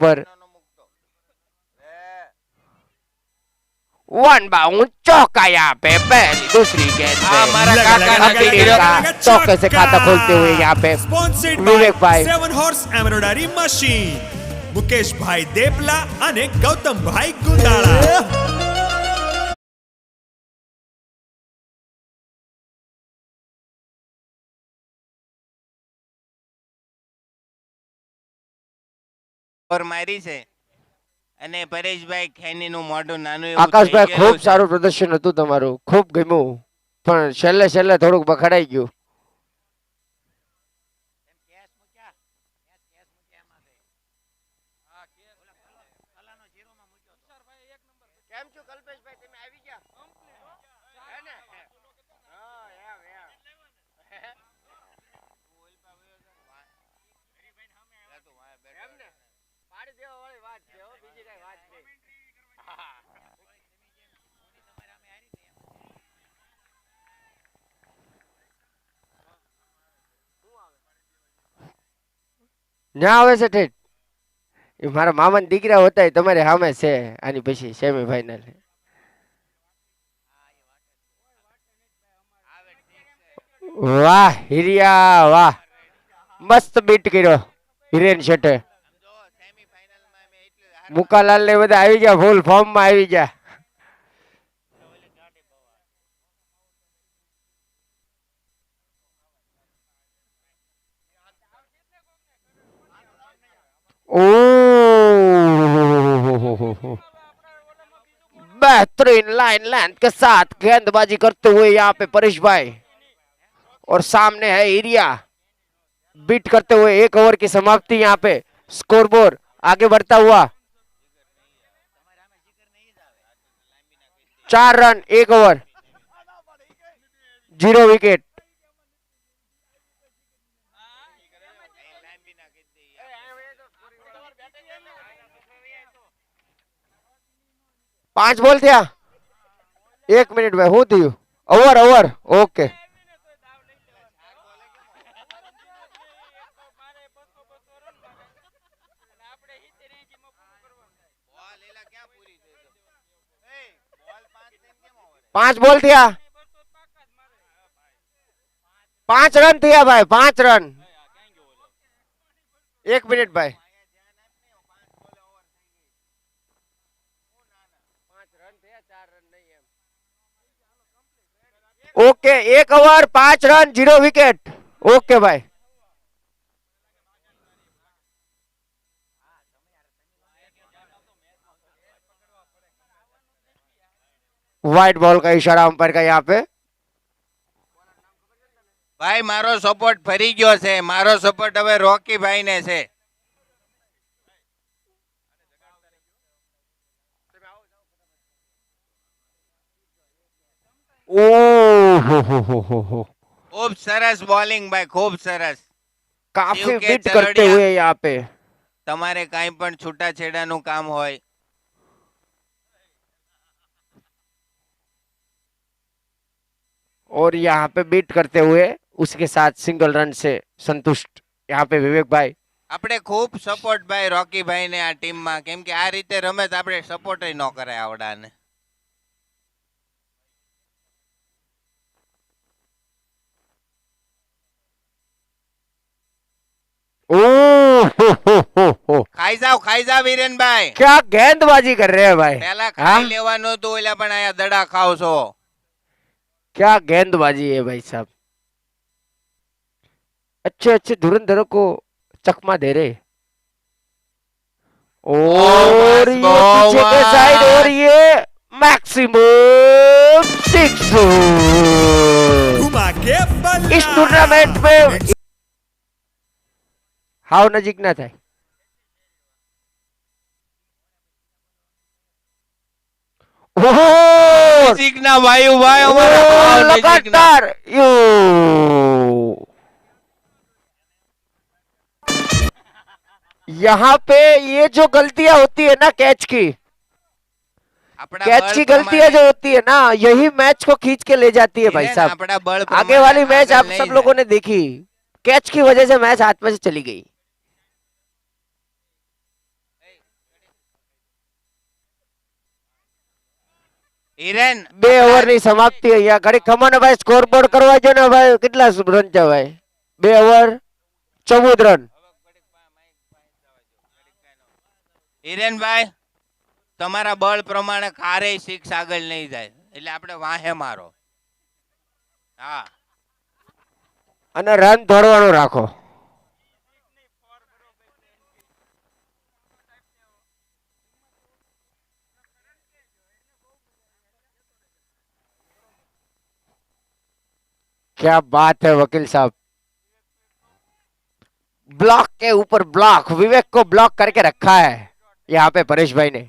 पर one bound चौका यहाँ पे पहली दूसरी गेंद पे चौके से खाता खोलते हुए यहाँ पे विवेक भाई 7 horse एम्ब्रॉयडरी मशीन મુકેશભાઈ દેપલા અને ગૌતમભાઈ ગુંદાળા પર મારી છે અને પરેશભાઈ ખેનીનું મોઢું નાનું એવું આકાશભાઈ થઈ ખૂબ ગયેલું છે. સારું પ્રદર્શન હતું તમારું ખૂબ ગમ્યું પણ છેલ્લે થોડુંક બખડાઈ ગયું ના આવે છે ઠેઠ એ મારા મામાના દીકરા હોતા તમારે સામે છે આની પછી સેમીફાઈનલ વાહ હિરિયા વાહ મસ્ત બીટ કર્યો હિરેન શેઠે મુકાલાલ ને બધા આવી ગયા ફૂલ ફોર્મ માં આવી ગયા बेहतरीन लाइन लेंथ के साथ गेंदबाजी करते हुए यहाँ पे परेश भाई और सामने है एरिया बीट करते हुए 1 ओवर की समाप्ति यहाँ पे स्कोरबोर्ड आगे बढ़ता हुआ 4 रन 1 ओवर 0 विकेट पांच बोल थिया 1 मिनिट भाई हूँ थी ओवर ओके पांच बोल थिया 5 रन थिया भाई 5 रन 1 मिनिट भाई okay 1 over 5 run 0 wicket okay भाई व्हाइट बॉल का इशारा अंपायर का यहाँ पे ભાઈ મારો સપોર્ટ ફરી ગયો છે મારો સપોર્ટ હવે રોકી ભાઈ ને છે ओह ખૂબ સરસ બોલિંગ ભાઈ ખૂબ સરસ काफी शिव के बीट करते चलोड़िया। हुए यहाँ पे તમારે કાંઈ પણ છૂટાછેડાનું કામ હોય और यहाँ पे बीट करते हुए उसके साथ सिंगल रन से संतुष्ट यहाँ पे विवेक भाई આપણે ખૂબ સપોર્ટ ભાઈ રોકી ભાઈ ને આ ટીમમાં કેમ કે આ રીતે રમે તો આપણે સપોર્ટ ન કરાય આવડાને ओह ખાઈ જાવ વીરેનભાઈ क्या गेंदबाजी कर रहे हैं भाई પેલા हाँ? ખાઈ લેવાનું હતું ઓલા પણ આયા દડા ખાવ છો क्या गेंदबाजी है भाई साहब अच्छे अच्छे धुरंधरों को चकमा दे रहे और बस, ये बहुत पीछे के साइड और ये मैक्सिमम 6 ઘુમા કે બલ્લા इस टूर्नामेंट में हाव नजीक ना થાય ओह નજીકના વાયુ ભાઈ અમારા ભાવ નજીકના. लगातार यू यहाँ पे ये जो गलतियां होती है ना कैच की આપણા कैच બળ की પ્રમાણે गलतियां जो होती है ना यही मैच को खींच के ले जाती है भाई હિરેન, साहब આપણા બળ आगे પ્રમાણે वाली मैच આગળ आप લઈ सब જાય. लोगों ने देखी कैच की वजह से मैच हाथ में से चली गई હિરેન 2 ઓવરની સમાપ્તિ અહીંયા ઘડી ખમો ને ભાઈ સ્કોર બોર્ડ કરવા જો ને ભાઈ કેટલા રન છે ભાઈ 2 ઓવર 14 રન હિરેનભાઈ તમારા બળ પ્રમાણે કારે 6 આગળ નહીં જાય એટલે આપણે વાહે મારો હા અને રન દોડવાનું રાખો क्या बात है वकील साहब ब्लॉक के ऊपर ब्लॉक विवेक को ब्लॉक करके रखा है यहाँ पे परेश भाई ने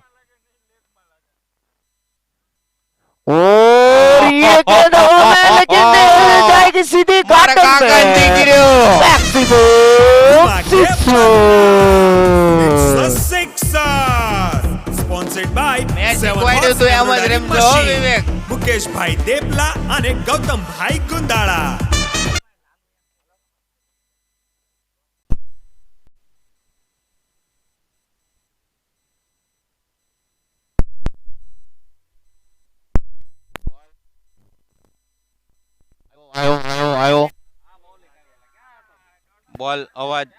और ये गेंद में लेकिन जाएगी सीधी मारा गार्डन काका में गिरो बैक सीधो સિક્સર સ્પોન્સર્ડ બાય મેચ 7 જીતવાડ્યું તો એમ જ રમજો હો, વિવેક. મુકેશભાઈ દેપલા અને ગૌતમભાઈ ગુંદાળા આયો બોલ અવાજ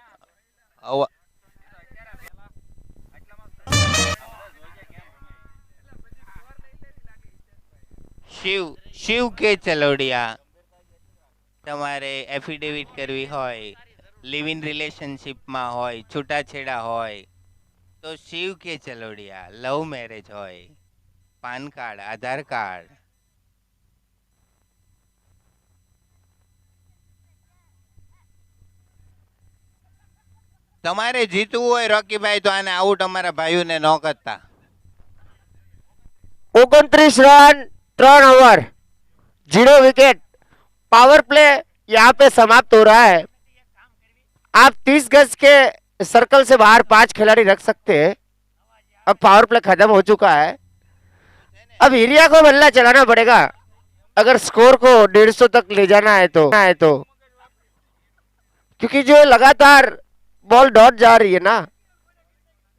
શિવ કે ચલોડિયા તમારે એફિડેવિટ કરવી હોય લિવ ઇન રિલેશનશિપમાં હોય છૂટાછેડા હોય તો શિવ કે ચલોડિયા લવ મેરેજ હોય પાન કાર્ડ આધાર કાર્ડ તમારે જીતવું હોય રોકીભાઈ તો આને આઉટ અમારા ભાઈઓને ન કરતા 29 run 3 over 0 wicket power play यहाँ पे समाप्त हो रहा है आप 30 गज के सर्कल से बाहर 5 खिलाड़ी रख सकते हैं अब पावर प्ले खत्म हो चुका है अब हिरिया को बल्ला चलाना पड़ेगा अगर स्कोर को 150 तक ले जाना है तो क्योंकि जो लगातार बॉल डॉट जा रही है ना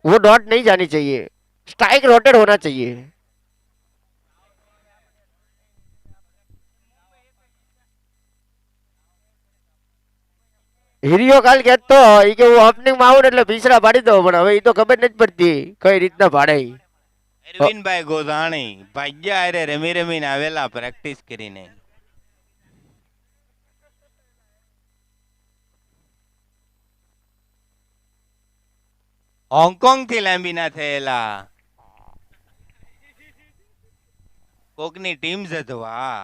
वो डॉट नहीं जानी चाहिए स्ट्राइक रोटेट होना चाहिए હિરિયો કાલ કહેતો ઈ કે હું ઓપનિંગ માં આવું ને એટલે પીછડા પાડી દઉં પણ હવે ઈ તો ખબર નથી પડતી કઈ રીતના પાડે ઈ. અરવિંદભાઈ ગોધાણી ભાગ્યા અરે રમી રમીને આવેલા પ્રેક્ટિસ કરીને હોંગકોંગ થી લાંબીના થયેલા કોકની ટીમ જધવા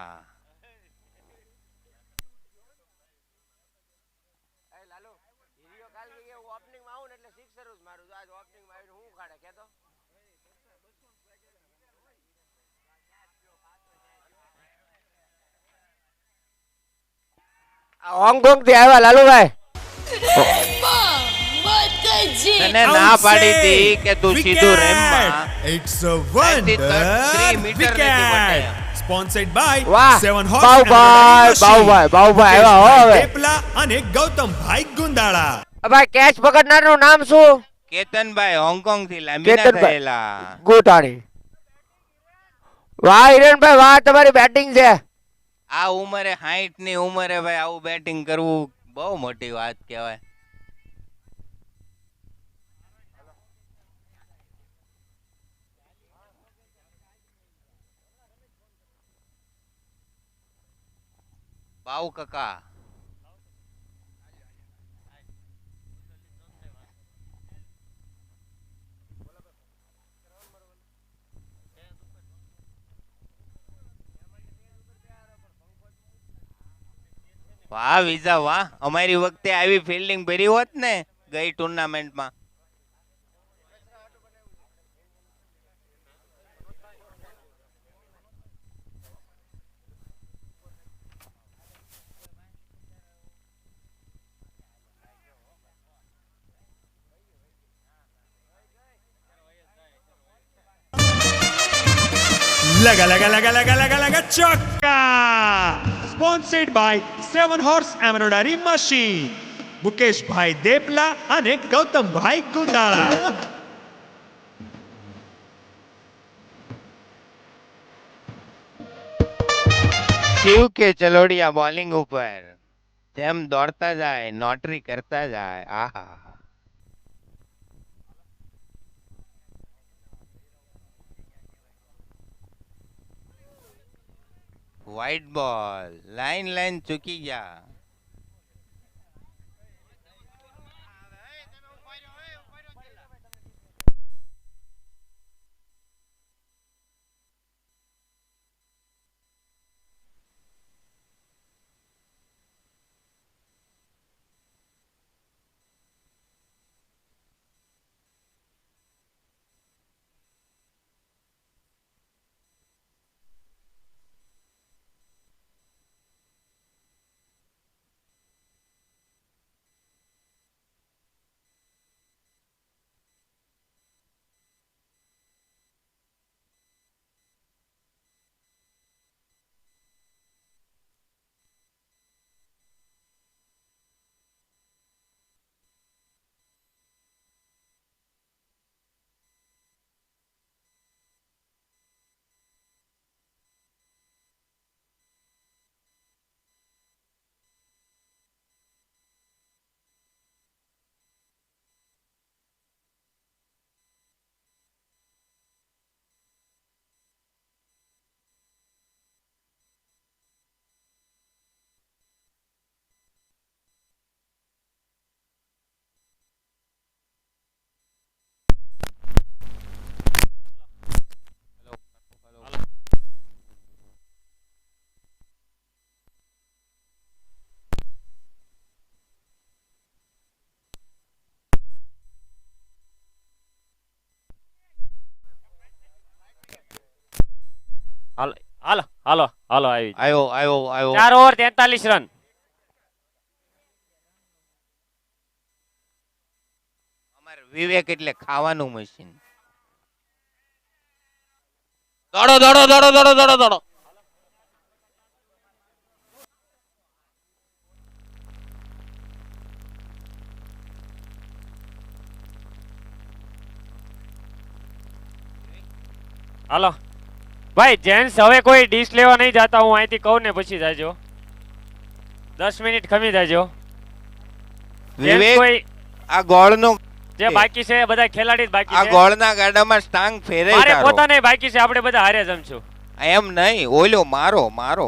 હોંગકોંગ થી આવ્યા લાલુભાઈ તને ના પાડી હતી કે તું સીધું રેમમાં It's a wonder 3 મીટર નથી વટાયા. wicket. Sponsored by વાહ 7 horse બાઉભાઈ આવ્યા હો હવે દેપલા અને ગૌતમભાઈ ગુંદાળા ભાઈ કેચ પકડનારનું નામ શું કેતનભાઈ હોંગકોંગ થી લાંબીના કેતનભાઈ. થયેલા ગોટાણી વાહ હિરેનભાઈ વાહ તમારી બેટિંગ છે આ ઉંમરે 60 ની ઉંમરે ભાઈ આવું બેટિંગ કરવું બહુ મોટી વાત કહેવાય બાઉ કાકા વાહ વિઝા વાહ અમારી વખતે આવી ફિલ્ડિંગ ભરી હોત ને ગઈ ટુર્નામેન્ટમાં લગા લગા લગા લગા લગા લગા ચોક્કા sponsored by 7 horse embroidery machine Mukeshbhai Depla અને ગૌતમભાઈ ગુંદાળા શિવ કે ચલોડિયા બોલિંગ ઉપર જેમ દોડતા જાય નોટરી કરતા જાય આહા વ્હાઈટ બોલ લાઈન લાઈન ચૂકી ગયા હાલો હાલો હાલો હાલો આવી આવ્યો આવ્યો આવ્યો 4 ઓવર 43 રન અમારે વિવેક એટલે ખાવાનું મશીન દોડો દોડો દોડો દોડો દોડો દોડો હાલો ભાઈ જેન્ટ્સ હવે કોઈ ડીશ લેવા નહીં જાતા હું અહીંથી કહું ને પછી જાજો 10 મિનિટ ખમી જાજો જેન્ટ્સ વિવેક કોઈ આ ગોળનો જે બાકી છે બધા ખેલાડી જ બાકી આ છે ગોળના ગાડામાં સ્ટાંગ ફેરે મારે તારો પોતાને બાકી છે આપણે બધા હારે જમશું એમ નહીં ઓલો મારો મારો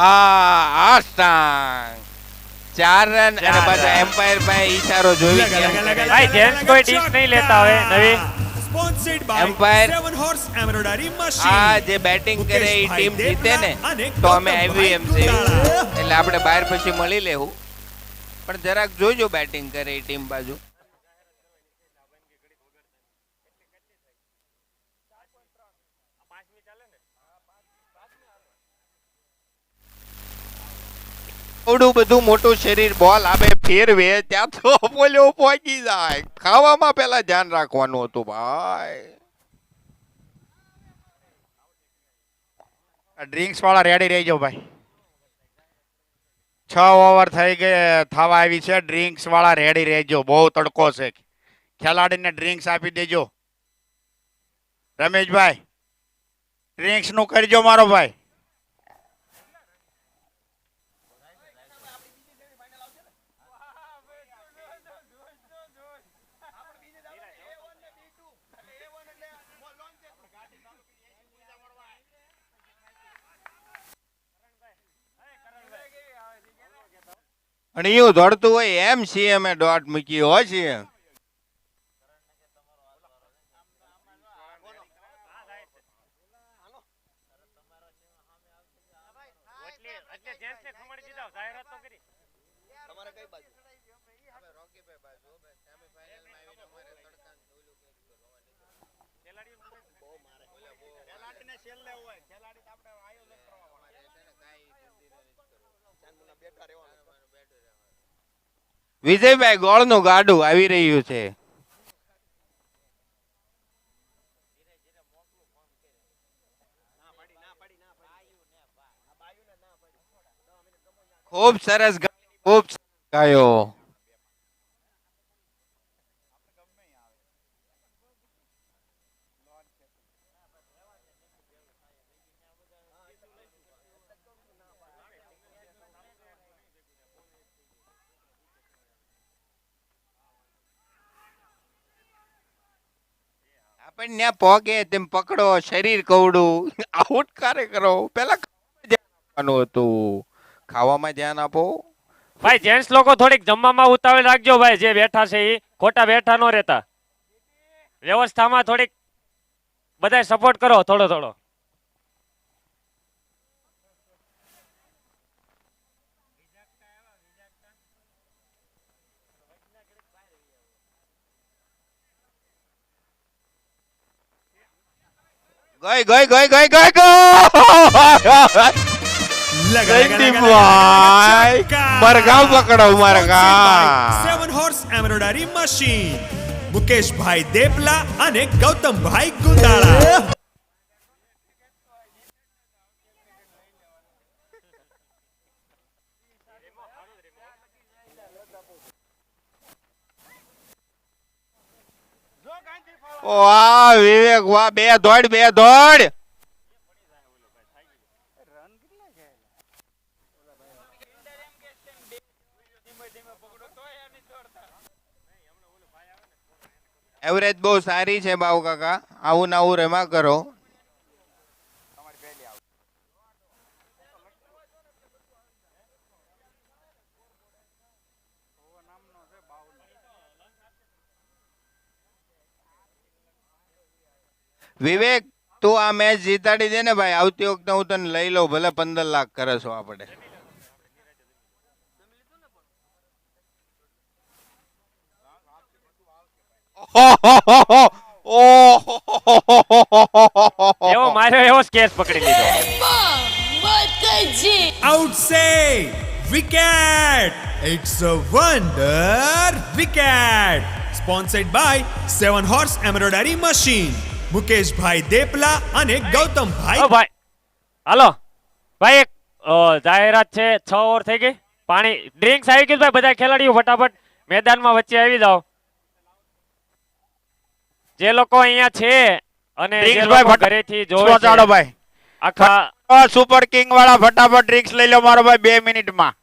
આ સ્ટાંગ 4 રન અને ચાર પાછા રન. એમ્પાયર પાસે ઈશારો જોઈ લગા, લગા, લગા, લગા, ભાઈ જેન્ટ્સ કોઈ ડીશ નહીં લેતા હવે નવી Sponsored by Empire. 7 Horse Embroidery Machine. આ જે બેટિંગ કરે એ ટીમ જીતે ને તો અમે આવી એમ છે એટલે આપણે બહાર પછી મળી લેવું પણ જરાક જોજો બેટિંગ કરે એ ટીમ બાજુ થોડું બધું મોટું શરીર બોલ આવે ફેરવે ત્યાં તો બોલ્યો પહોંચી જાય ખાવામાં પેલા ધ્યાન રાખવાનું હતું ભાઈ ડ્રિંક્સ વાળા રેડી રહેજો ભાઈ 6 ઓવર થઈ ગઈ થવા આવી છે ડ્રિંક્સ વાળા રેડી રહેજો બહુ તડકો છે ખેલાડીને ડ્રિંક્સ આપી દેજો રમેશભાઈ ડ્રિંક્સ નું કરજો મારો ભાઈ અને એવું દોડતું હોય એમ સીએમે ડોટ મૂકી હોય છે વિજયભાઈ ગોળનું ગાડું આવી રહ્યું છે ખૂબ સરસ ખૂબ સરસ ગાયો પણ ત્યાં પોગે તેમ પકડો, શરીર કવડું, આઉટ કારે કરો. પેલા ખાવાનું હતું, ખાવામાં ધ્યાન આપો. ભાઈ જેન્ટ્સ લોકો થોડીક જમવામાં ઉતાવળ રાખજો ભાઈ, જે બેઠા છે એ ખોટા બેઠા ન રહેતા. વ્યવસ્થામાં થોડીક બધાય સપોર્ટ કરો થોડો થોડો. ગઈ ગઈ ગઈ ગઈ ગઈ ગઈ ભાઈ મરઘા પકડો મરઘા. 7 horse embroidery machine Mukeshbhai Depla અને ગૌતમભાઈ ગુંદાળા. વાહ વિવેક વાહ, બે દોડ બે દોડ. એવરેજ બહુ સારી છે બાબુ કાકા, આવું ને આવું રેમા કરો. વિવેક તું આ મેચ જીતાડી દે ને ભાઈ, આવતી વખતે હું તને લઈ લઉં, ભલે 15 લાખ કરે છો આપણે. એવો માર્યો એવો સ્કેચ પકડી લીધો. Out say wicket. It's a wonder wicket. Sponsored by 7 horse embroidery machine Mukeshbhai Depla અને ગૌતમભાઈ. ઓ ભાઈ હાલો ભાઈ, એક જાહેરાત છે. 6 ઓવર થઈ ગઈ, પાણી ડ્રિંક્સ આવી ગયું ભાઈ. બધા ખેલાડીઓ ફટાફટ મેદાનમાં વચ્ચે આવી જાઓ. જે લોકો અહીંયા છે અને જે Drinks લોકો ભાઈ ઘરેથી જોવે છે, ચાલો ભાઈ, આખા સુપર કિંગ વાળા ફટાફટ ડ્રિંક્સ લઈ લો મારો ભાઈ 2 મિનિટમાં.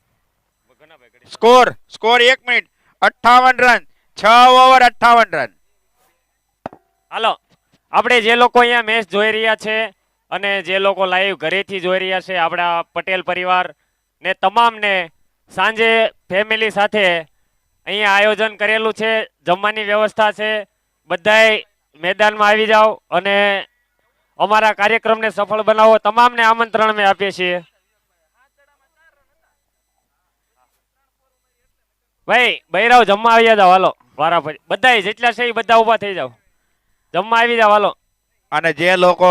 Score 1 minute 58 run, 6 over 58 run. હાલો આપણે જે લોકો અહીંયા મેચ જોઈ રહ્યા છે અને જે લોકો લાઈવ ઘરેથી જોઈ રહ્યા છે, આપણા પટેલ પરિવાર ને તમામને સાંજે ફેમિલી સાથે અહીંયા આયોજન કરેલું છે. જમવાની વ્યવસ્થા છે. બધાય મેદાનમાં આવી જાઓ અને અમારા કાર્યક્રમને સફળ બનાવો. તમામને આમંત્રણ અમે આપીએ છીએ. ભાઈ બૈરાવ જમવા આવી જાઓ. હાલો વારા ફરી બધાય જેટલા છે એ બધા ઊભા થઈ જાઓ, જમવા આવી જાઓ. હાલો. અને જે લોકો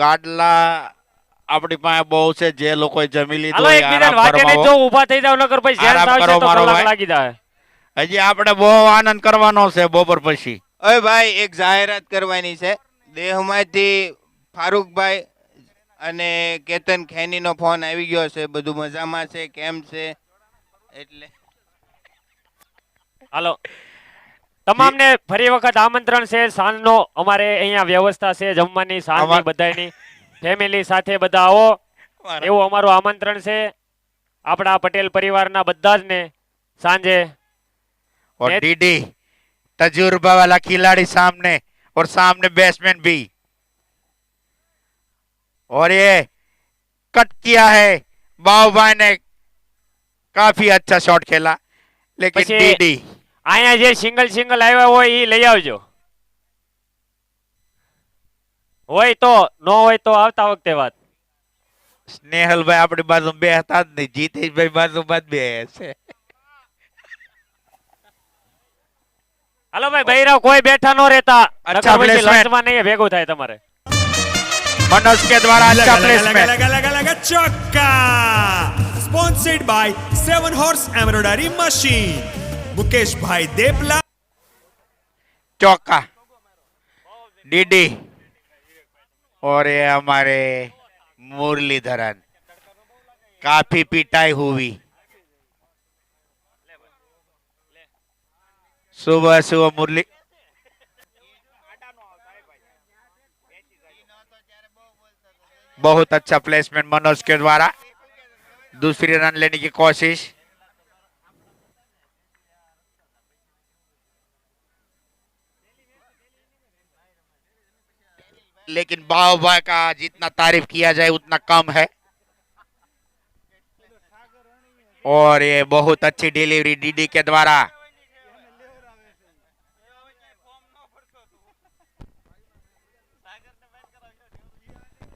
ગાડલા આપણી પાસે બહુ છે, જે લોકો જમી લીધું હાલો હોય, એકબીજાને આરામ વાટે કરવા નહીં જો ઊભા થઈ જાવ, નકર પછી જેન્ટ્સ આરામ આવશે કરો તો મારો કલાક ભાઈ. લાગી જાય. હજી આપણે બહુ આનંદ કરવાનો છે બપોર પછી. ઓય ભાઈ એક જાહેરાત કરવાની છે. દેહમાંથી ફારૂકભાઈ અને કેતન ખેનીનો ફોન આવી ગયો છે. બધું મજામાં છે, કેમ છે? એટલે હાલો તમામને ફરી વખત આમંત્રણ છે. સાંજનો અમારે અહીંયા વ્યવસ્થા છે જમવાની, સાંજની બધાની ફેમિલી સાથે બધા આવો એવું અમારું આમંત્રણ છે. આપણા પટેલ પરિવારના બધા જ ને સાંજે और डीडी तजुर्बा वाला खिलाड़ी सामने, और सामने बैट्समैन भी, और ये कट किया है. बाहुभाई ने काफी अच्छा शॉट खेला, लेकिन પછી डीडी અહીંયા જે સિંગલ આવ્યા હોય એ લઈ આવજો. હોય તો નો હોય તો આવતા વખતે વાત. स्नेहल भाई अपनी बाजू में बेहता नहीं, जीतेश भाई बाजू में भी है. હાલો ભાઈ બૈરાવ કોઈ બેઠા નો રહેતા, અચ્છા placement. લંચમાં નહીં ભેગું થાય તમારે. मनोज के द्वारा अच्छा लगा प्लेसमेंट. चौका. Sponsored by 7 horse embroidery machine Mukeshbhai દેપલા. चौका डीडी, और ये हमारे मुरलीधरन. काफी पिटाई हुई. सुबह सुबह मुरली बहुत अच्छा प्लेसमेंट मनोज के द्वारा. दूसरी रन लेने की कोशिश. लेकिन बाव भाई का जितना तारीफ किया जाए उतना कम है। और ये बहुत अच्छी डिलीवरी डीडी के द्वारा।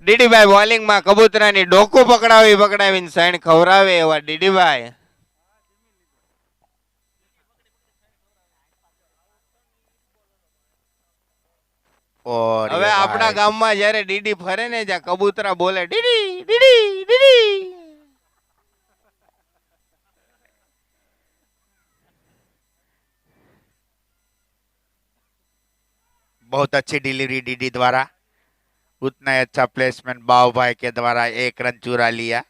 ડીડીભાઈ બોલિંગમાં કબૂતરાની ડોકું પકડાવીને સૈણ ખવરાવે એવા ડીડીભાઈ. और હવે ये આપણા भाई, ગામમાં જ્યારે ડીડી ફરે ને જ્યાં કબૂતરા બોલે ડીડી ડીડી ડીડી. बहुत अच्छी डिलीवरी डीडी द्वारा। उतना ही अच्छा प्लेसमेंट बाव भाई के द्वारा 1 रन चुरा लिया।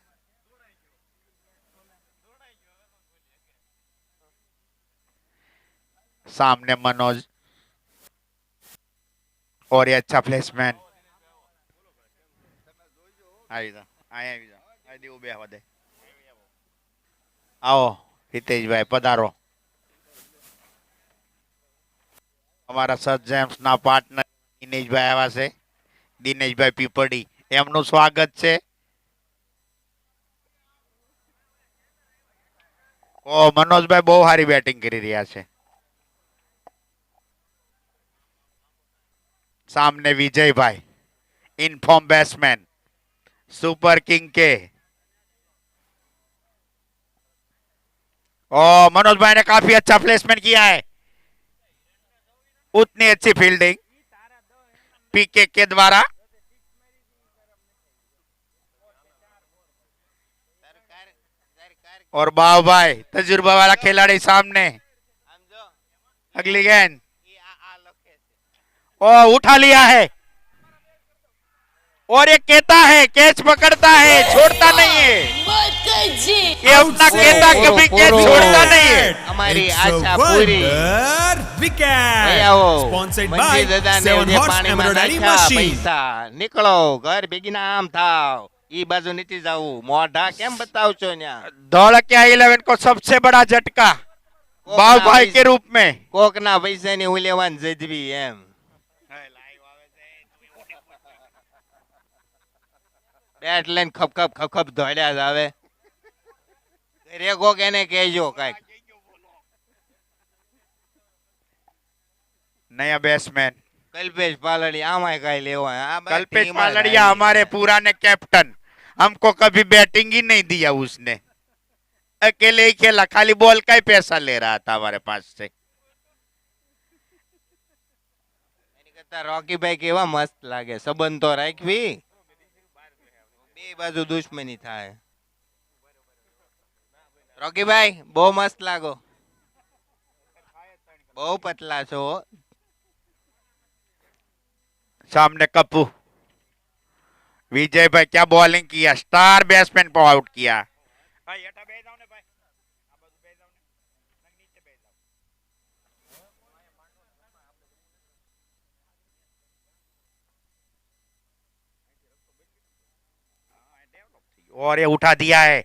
सामने मनोज और ये अच्छा प्लेसमेंट। आओ हितेश भाई पधारो। અમારા સર જેમ્સ ના પાર્ટનર દિનેશભાઈ આવ્યા છે, દિનેશભાઈ પીપળી, એમનું સ્વાગત છે। ઓ મનોજભાઈ બહુ સારી બેટિંગ કરી રહ્યા છે। सामने विजय भाई इनफॉर्म बैट्समैन सुपर किंग के। और मनोज भाई ने काफी अच्छा प्लेसमेंट किया है। उतनी अच्छी फील्डिंग पीके के द्वारा। और बाव भाई तजुर्बा वाला खिलाड़ी सामने। अगली गेंद और उठा लिया है। और ये कहता है कैच पकड़ता है, छोड़ता नहीं है। ये अपना कहता कभी कैच छोड़ता नहीं है। અમારી It's a Asha puri. wonder wicket. ભૈયાઓ, Sponsored by મંજી દાદાને 7 જે Horse પાણીમાં Embroidery નાખ્યા Machine. પૈસા નીકળો ઘર ભેગી નામ થાવ. ઈ બાજુ નીચે જાવું મોઢા કેમ બતાવશો ન્યા? धौलकिया 11 को सबसे बड़ा झटका बाव भाई के रूप में। કોકના પૈસાની ઉલેવાન જજવી એમ. બેટ લઈને ખપ ખપ દોડ્યા જ આવે. ઘરે કોક એને કહેજો કાંઈક. नया बैट्समैन કલ્પેશ પાલડી આમાંય કાંઈ લેવા આ બધી कल्पेश team જ पालड़िया આવી. हमारे पुराने कैप्टन, हमको कभी बैटिंग ही नहीं दिया उसने। अकेले ही खेला, खाली बॉल का ही पैसा ले रहा था हमारे पास से। એની કરતા રોકીભાઈ કેવા મસ્ત લાગે. સંબંધ તો રાખવી, બે બાજુ દુશ્મની થાય. રોકીભાઈ બહુ મસ્ત લાગો, બહુ પતલા છો. सामने कप्पू। विजय भाई क्या बॉलिंग किया, स्टार बैट्समैन को आउट किया। और ये उठा दिया है,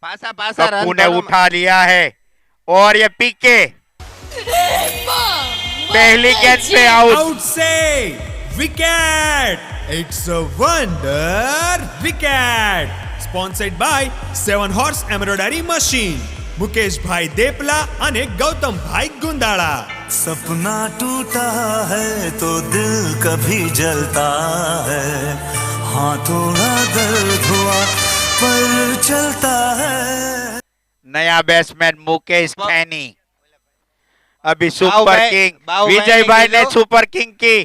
પાસા પાસા રન कप्पू ने उठा लिया है। और ये पीके पहली गेंद पे आउट। Out से wicket. It's a wonder wicket. Sponsored by 7 Horse Embroidery Machine. Mukesh भाई देपला અને ગૌતમ ભાઈ ગુંદાળા. सपना टूटा है तो दिल कभी जलता है, हाँ थोड़ा दर्द हुआ पर चलता है। नया बैट्समैन मुकेश खैनी। अभी सुपर बाहुभाई- किंग बाहुभाई विजय ने भाई ने कीधું? सुपर किंग की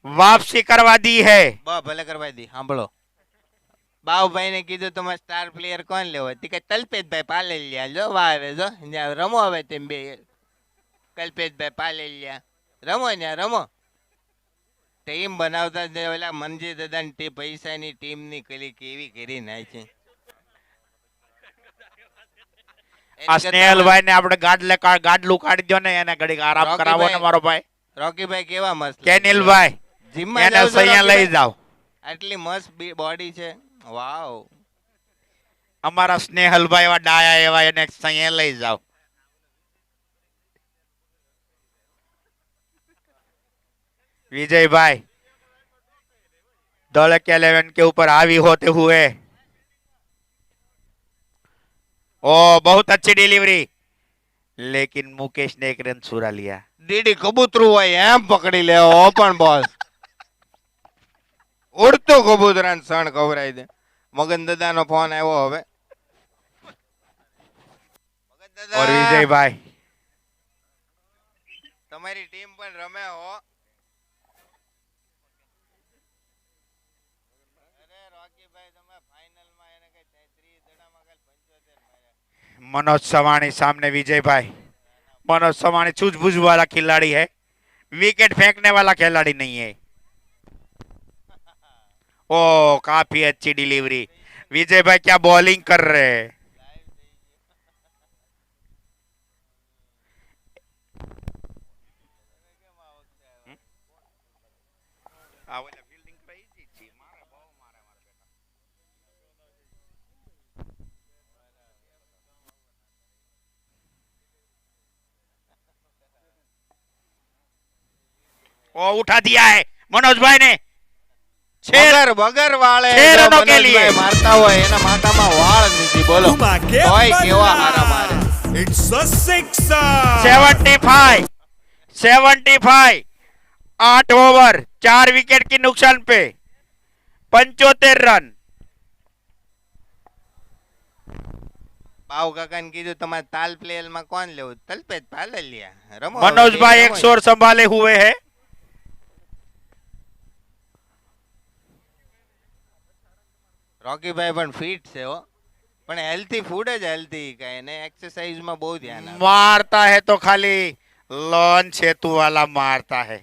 वापसी करवा दी है। ભલે કરવા દી. સાંભળો, બાઉભાઈ ને કીધું તમારે સ્ટાર પ્લેયર કોણ લેવો? તે કે કલ્પેશભાઈ પાલેલિયા જો વાવે જો ન્યા રમો હવે તેમ બે. કલ્પેશભાઈ પાલેલિયા રમો ન્યા રમો. ટીમ બનાવતા જ ઓલા મનજી દાદાની તે પૈસાની ટીમની કલી કેવી કરી નાખી. આ સ્નેહલ ભાઈ ને આપણે ગાડલું કાઢી દો ને, એને ઘડીક આરામ રોકી કરાવો ને ભાઈ. મારો ભાઈ રોકીભાઈ કેવા મસ્ત કેનિલ ભાઈ, જીમમાં એને જાવ છો સૈયા લઈ રોકીભાઈ? જાઓ। આટલી મસ્ત બોડી છે, વાવ. અમારા સ્નેહલ ભાઈ એવા ડાયા એવા, એને સૈયા લઈ જાઓ। વિજય ભાઈ दल के 11 के ऊपर हावी होते हुए, ओ बहुत अच्छी डिलीवरी, लेकिन मुकेश ने एक रन छुरा लिया। ડીડી કબૂતરું હોય એમ પકડી લેવો ઓપન બોલ ઉડતું કબૂતરાને સણ ખવરાઈ દે મગન દાદાનો ફોન આવ્યો હવે મગન દાદા और विजय भाई તમારી ટીમ પણ રમે હો અરે રોકી ભાઈ તમે ફાઇનલમાં એને કઈ 33 દડામાં કાલ 75 માર્યા मनोज सवाणी सामने विजय भाई। मनोज सवाणी सूझबूझ वाला खिलाड़ी है, विकेट फेंकने वाला खिलाड़ी नहीं है। ओ काफी अच्छी डिलीवरी, विजय भाई क्या बॉलिंग कर रहे हैं। ओ उठा दिया है मनोज भाई ने। બગર બગર વાળે छह જો रनों के મનોજભાઈ लिए। મારતા હોય એના માથામાં વાળ નથી બોલો તોય કેવા હારા મારે It's a sixer. 75 75 8 over 4 wicket की नुकसान पे 75 रन। બાવ કાકાને કીધું તમારે તાલ પ્લેયરમાં કોણ લેવું તલપેજ પાલલિયા રમો मनोज भाई एक शोर संभाले हुए हैं। રોકી ભાઈ પણ ફિટ છે હો પણ હેલ્થી ફૂડ જ હેલ્થી કઈ ને એક્સરસાઇઝમાં બહુ ધ્યાન આપે मारता है तो खाली लॉन सेतु वाला मारता है।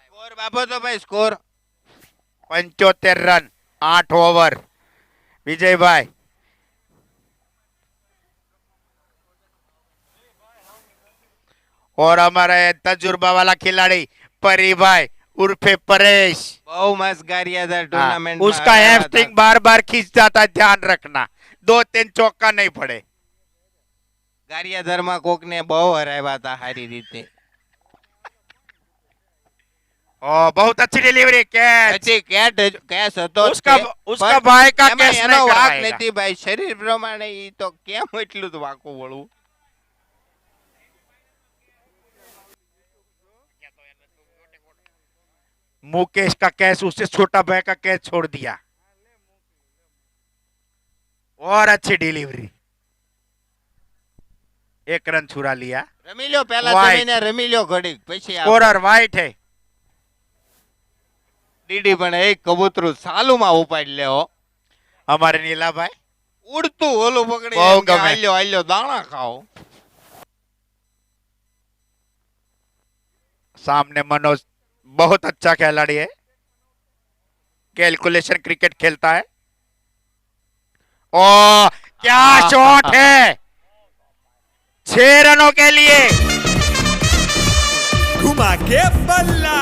સ્કોર બાપો તો ભાઈ સ્કોર 75 रन 8 ओवर विजय भाई। और हमारा ये तजुर्बा वाला खिलाड़ी परी भाई उर्फे परेश, બહુ મસ્ત ગારિયાદાર हाँ, ટુર્નામેન્ટ उसका हैमस्ट्रिंग बार बार खींच जाता है, ध्यान रखना 2-3 चौका नहीं पड़े। ગારિયાદારમાં કોકને બહુ હરાવ્યા હતા સારી રીતે ओ बहुत अच्छी डिलीवरी कैच। પછી કેસ હતો જ उसका તે, उसका પણ भाई का એમાં कैच એનો नहीं વાંક करवाएगा। નથી ભાઈ શરીર પ્રમાણે ઈ તો કેમ એટલું જ વાંકું વળવું मुकेश का कैच उससे छोटा भाई का कैच छोड़ दिया। और अच्छी डिलीवरी, एक रन छुरा लिया। રમી લ્યો પહેલા White. તમે ને રમી લ્યો ઘડીક પછી स्कोरर वाइट है। ડીડી પણ એક કબૂતરું સાલુમાં ઉપાડી લેવો हमारे नीला भाई ઉડતું ઓલું પકડી બહુ એમ કે ગમે. હાલ્યો હાલ્યો દાણા ખાઓ सामने मनोज बहुत अच्छा खिलाड़ी है, कैलकुलेशन क्रिकेट खेलता है। ओ क्या शॉट है, 6 रनों के लिए। घुमा के बल्ला।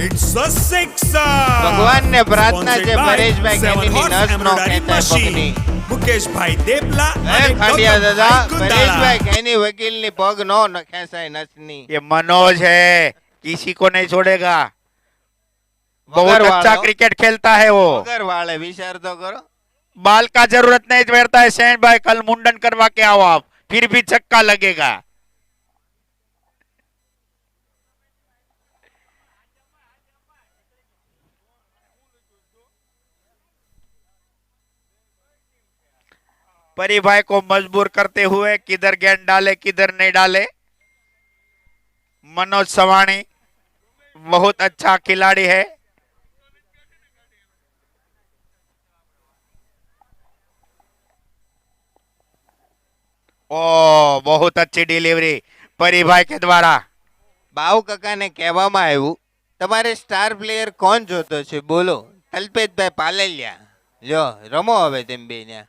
It's a sixer. ભગવાનને પ્રાર્થના છે Sponsored by Pareshbhai Seven કેનીની Horse નસ નો Embroidery ખેંચાય Machine. પગની મુકેશભાઈ દેપલા એ અને ખાડિયા દાદા ગૌતમભાઈ ગુંદાળા. પરેશભાઈ કેની વકીલની પગ નો ખેંચાય નસની ये मनोज है, किसी को नहीं छोड़ेगा, बहुत वगर अच्छा वालों। क्रिकेट खेलता है वो। વગર વાળે વિચાર તો કરો बाल का जरूरत नहीं पड़ता है सैन भाई, कल मुंडन करवा के आओ आप, फिर भी छक्का लगेगा। परी भाई को मजबूर करते हुए किधर गेंद डाले किधर नहीं डाले। मनोज सवाणी बहुत अच्छा खिलाड़ी है। ओ बहुत अच्छी डिलीवरी परी भाई के द्वारा। બાવ કાકાને કહેવામાં આવ્યું તમારે સ્ટાર પ્લેયર કોણ જોતો છે બોલો તલપેજભાઈ પાલેલિયા જો રમો હવે તેમ બે ન્યા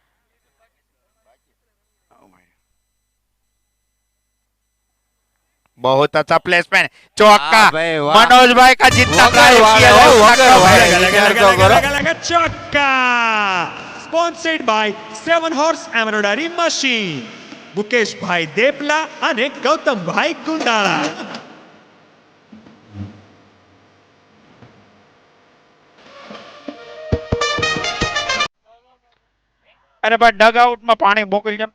बहुत अच्छा प्लेसमेंट, चौका हाँ भाई, वाह। मनोज भाई का जितना वगर तारीफ वाले किया हो, जाए उतना वगर कम वाले। है। लगा, लगा, विचार लगा, तो लगा, करो। लगा, लगा, चौका। Sponsored by 7 horse embroidery machine, Mukeshbhai Depla અને ગૌતમભાઈ ગુંડાળા. અરે ભાઈ ડગ આઉટમાં પાણી મોકલી જેમ.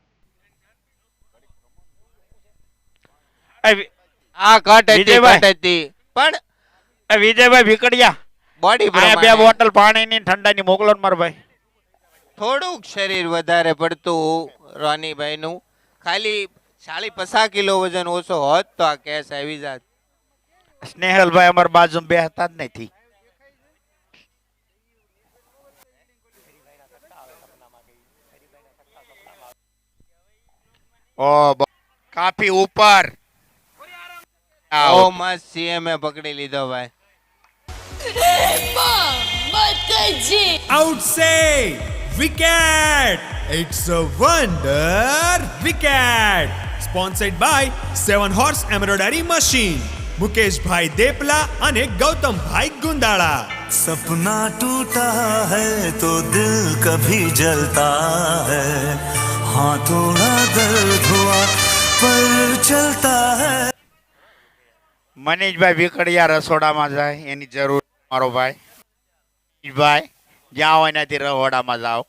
આ કટ હતી વિજયભાઈ. કટ હતી પણ વિજયભાઈ ભીકડિયા બોડી અહીંયા બે બોટલ પાણીની ઠંડાની મોકલો ને મારા ભાઈ. થોડુંક શરીર વધારે પડતું રોનીભાઈ નું, ખાલી 50 કિલો વજન ઓછો હોત તો આ કેસ આવી જાત. સ્નેહલભાઈ અમારી બાજુમાં બેહતા જ નથી. काफी ऊपर. ઓ મસ્ત સીએમ એ પકડી લીધો ભાઈ. Outside wicket. It's a wonder wicket. Sponsored by 7 horse embroidery machine, Mukeshbhai Depla અને ગૌતમભાઈ ગુંદાળા. सपना टूटा है तो दिल कभी जलता है, हाँ थोड़ा दर्द हुआ पर चलता है. મનીષભાઈ ભીકડિયા રસોડામાં જાય એની જરૂર મારો ભાઈ. મનીષભાઈ જાઓ એનાથી રસોડામાં જાઓ.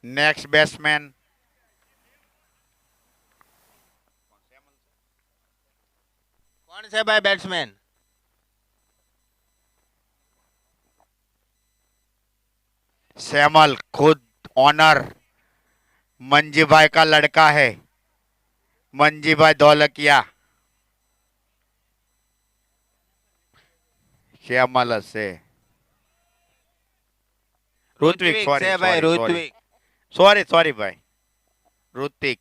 નેક્સ્ટ બેટ્સમેન કોણ છે ભાઈ બેટ્સમેન? सैमल, खुद ऑनर मंजी भाई का लड़का है, मंजी भाई दौलकिया. श्यामल से ऋत्विक, ઋત્વિક सॉरी છે ભાઈ ઋત્વિક. सॉरी सॉरी भाई ऋत्विक.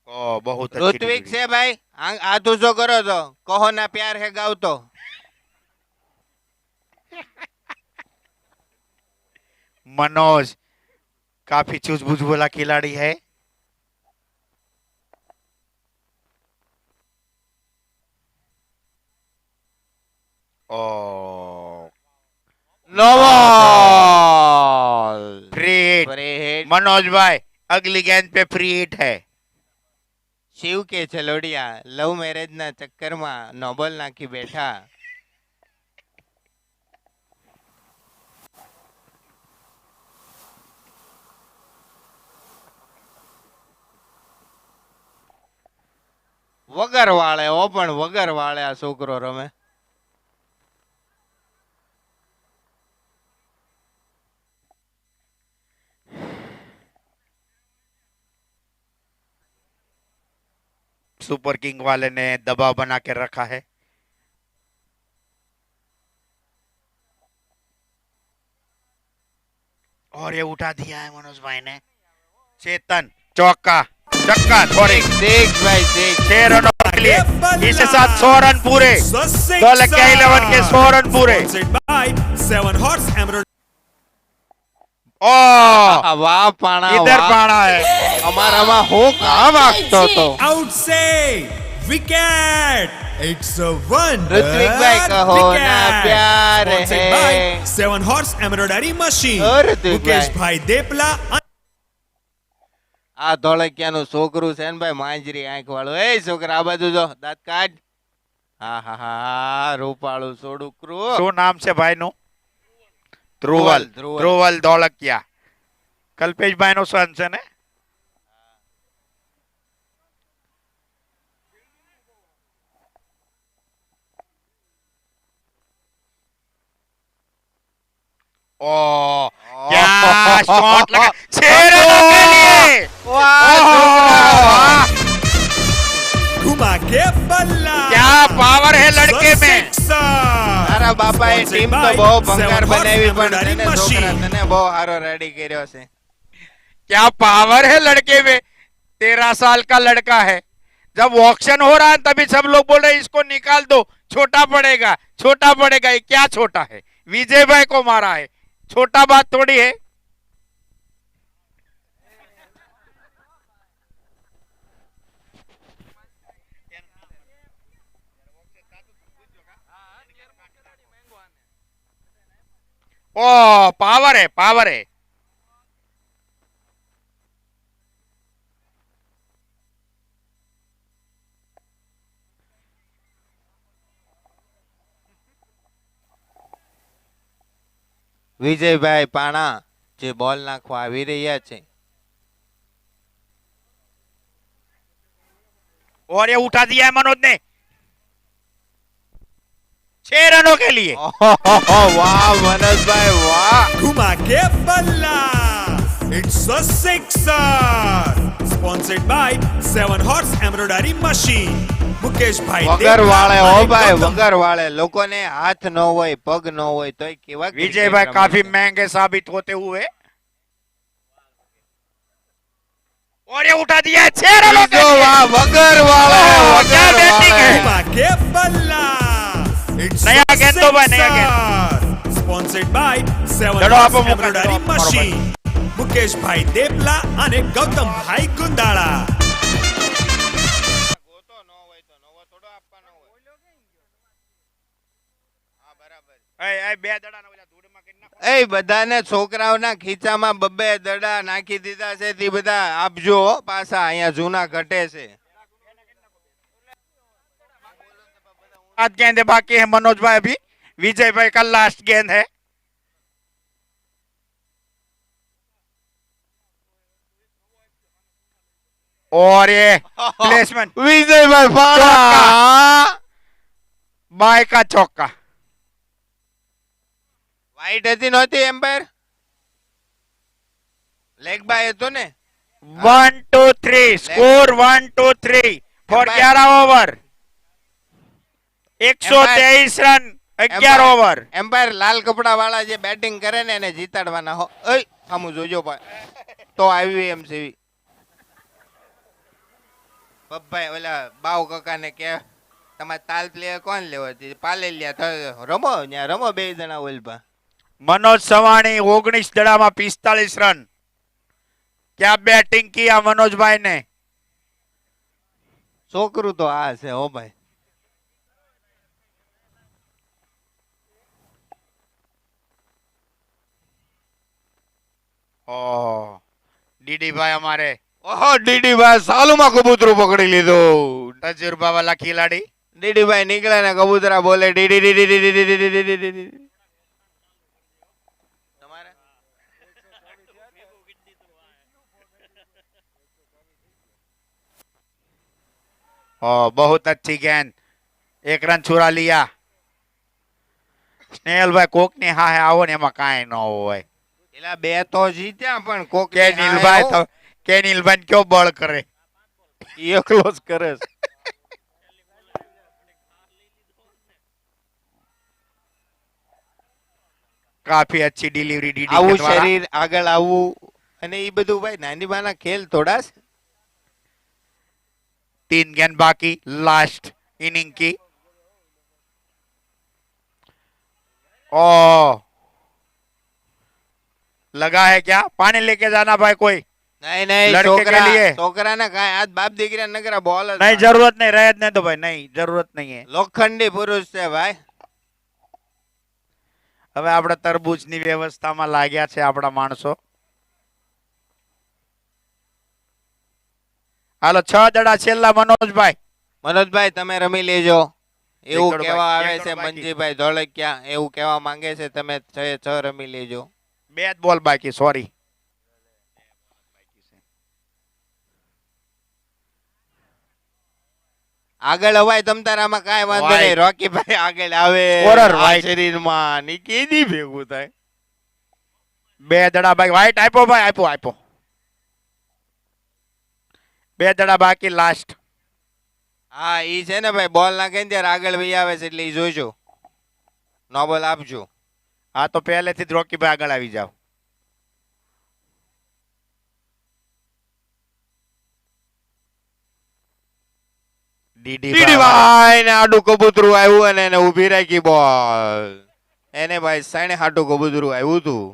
ओ बहुत अच्छी ઋત્વિક डिग्री. છે ભાઈ. આ તું શું કરો છો? કહો ના પ્યાર હે ગાવતો. मनोज काफी चूजबूझ वाला खिलाड़ी है. Oh no ball. Free hit. Free hit. Manoj भाई अगली गेंद पे फ्री हिट है. શિવ કે ચલોડિયા લવ મેરેજ ના ચક્કરમાં નોબલ નાખી બેઠા. વગર વાળે ઓ પણ વગર વાળે આ છોકરો રમે. सुपर किंग वाले ने दबाव बना के रखा है. और ये उठा दिया है मनोज भाई ने. चेतन चौका चक्का थोड़ी સિક્સ ભાઈ સિક્સ. 6 रनों के लिए इसके साथ 100 रन पूरे. So six, दौलकिया 11 के 100 रन पूरे. Sponsored by 7 horse embroidery. ओ વાહ પાણા इधर વાહ. पाना है. અમારામાં હું કામ આપતો તો. Outside wicket. It's a wonder ઋત્વિકભાઈ કહો ના પ્યાર Sponsored હે. by 7 horse embroidery machine, ઓ ઋત્વિકભાઈ. મુકેશભાઈ દેપલા અને આ ધોળકિયાનું છોકરું છે ને ભાઈ માંજરી આંખ વાળું. એ છોકરા આ બાજુ જો દાંત કાઢ. હા હા હા રૂપાળું છોડુકરું. શું નામ છે ભાઈ નું? ધ્રુવલ. ધ્રુવલ. ધ્રુવલ ધોળકિયા કલ્પેશભાઈ નો સન છે ને. ओ क्या शॉट लगा. 6 रनों के लिए. વાહ, ओहो, છોકરા, વાહ. ઘુમા કે બલ્લા. क्या पावर है लड़के So में. sixer. તારા બાપાએ Sponsored ટીમ તો by બહુ ભંગાર 7 horse બનાવી પણ embroidery તને છોકરા machine. તને બહુ સારો રેડી કર્યો છે. क्या पावर है लड़के में. 13 साल का लड़का है. जब ऑक्शन हो रहा है तभी सब लोग बोल रहे हैं इसको निकाल दो, छोटा पड़ेगा छोटा पड़ेगा. ये क्या छोटा है? विजय भाई को मारा है. छोटा बात थोड़ी है. ओ पावर है, पावर है। વિજયભાઈ પાણા જે બોલ નાખવા આવી રહ્યા છે. और ये उठा दिया है मनोज ने 6 रनों के लिए। વાહ મનોજભાઈ વાહ. घुमा के बल्ला, it's a sixer, sponsored by 7 horse embroidery machine, Mukesh भाई વગર વાળે હો ભાઈ, વગર વાળે. લોકોને હાથ ન હોય, પગ ન હોય તોય કેવા विजय भाई काफी महंगे साबित होते हुए। और ये उठा दिया है 6 रनों के ત્રીજો लिए। વાહ, વગર વાળે, क्या વગર बैटिंग વાળે. है। घुमा के बल्ला, इट्स नया अ गेंद तो भाई, नया सिक्सर, स्पॉन्सर्ड बाय 7 चलो आप हॉर्स मुका एम्ब्रॉयडरी चलो, मारो मशीन, मुकेश भाई देपला અને ગૌતમભાઈ ગુંદાળા. બે દડાના ઓલા ધૂળમાં કરી નાખો. એ બધાને છોકરાઓના ખીચામાં બબ્બે દડા નાખી દીધા છે તે બધા આપજો હો પાછા, અહીંયા જૂના ઘટે છે. 7 गेंदे बाकी है मनोज भाई अभी। विजय भाई का लास्ट गेंद है। और ये प्लेसमेंट વિજયભાઈ પાણા बाय का चौका। વાઈટ હતી નહોતી એમ્પાયર, લેગ બાય હતો ને. 1 2 3 score 1 2 3 for 11 over 123 run 11 over. Umpire લાલ કપડા વાળા જે બેટિંગ કરે ને એને જીતાડવાના હો. ઓય સામું જોજો ભાઈ, તો આવી એમ છે. બબ્બાઈ ઓલા બાવ કાકાને કે તમારે તાલ પ્લેયર કોણ લેવો છે? પાલેલિયા રમો, ત્યાં રમો બે જણા ઓલપા. मनोज सवाणी 19 दड़ा में 45 रन। क्या बैटिंग किया मनोज भाई ने। છોકરું તો આ છે હો ભાઈ. डीडी भाई हमारे ઓહો ડીડીભાઈ સાલુમાં કબૂતરું પકડી લીધું. तजुर्बा वाला खिलाड़ी। ડીડીભાઈ નીકળે ને કબૂતરા બોલે DD DD DD DD DD DD. તમારે बहुत अच्छी गेंद, 1 रन छुड़ा लिया। स्नेहल भाई कोक ने हाँ है आओ ने एमा काई न होय। પેલા બે તો જીત્યા પણ કોક केनिल भाई तो केनिल भाई क्यों बड़ करे। એકલો જ કરે છે. काफी अच्छी डिलीवरी डीडी આવું के द्वारा। શરીર આગળ આવવું અને એ બધું ભાઈ નાની બાના ખેલ થોડા છે. 3 गेंद बाकी लास्ट इनिंग की। ओ लगा है क्या पानी लेके जाना भाई कोई। નહીં નહીં લડકે કે છોકરા લીએ. છોકરાને કાંઈ આજ બાપ દીકરા નકરા બોલ જ नहीं जरूरत नहीं रह नहीं तो भाई नहीं जरूरत नहीं है। લોખંડી પુરુષ છે ભાઈ. હવે આપણે તરબૂચની વ્યવસ્થામાં લાગ્યા છે આપણા માણસો। હાલો 6 દડા છેલ્લા મનોજભાઈ। મનોજભાઈ તમે રમી લેજો એવું એકડો કહેવા બાકી, આવે એકડો છે બાકી। મંજીભાઈ ધોળકિયા, એવું કહેવા માંગે છે તમે 6 રમી લેજો. 2 જ બોલ બાકી સોરી। આગળ હવાય તમ તારામાં કાંઈ વાંધો White. નહીં, રોકીભાઈ આગળ આવે Scorer, આ white. શરીરમાં ની કેદી ભેગું થાય. 2 દડા બાકી વ્હાઈટ આપ્યો ભાઈ આપ્યો। 2 દડા બાકી લાસ્ટ। હા ઈ છે ને ભાઈ બોલ નાખે ને ત્યારે આગળ ભાઈ આવે છે એટલે ઈ જોઈજો, નો બોલ આપજો. હા તો પહેલેથી જ રોકીભાઈ આગળ આવી જાવ। ડીડી ભાઈ ને આડું કબૂતરું આવ્યું અને એને ઊભી રાખી બોલ. એને ભાઈ સાણે હાટું કબૂતરું આવ્યું હતું.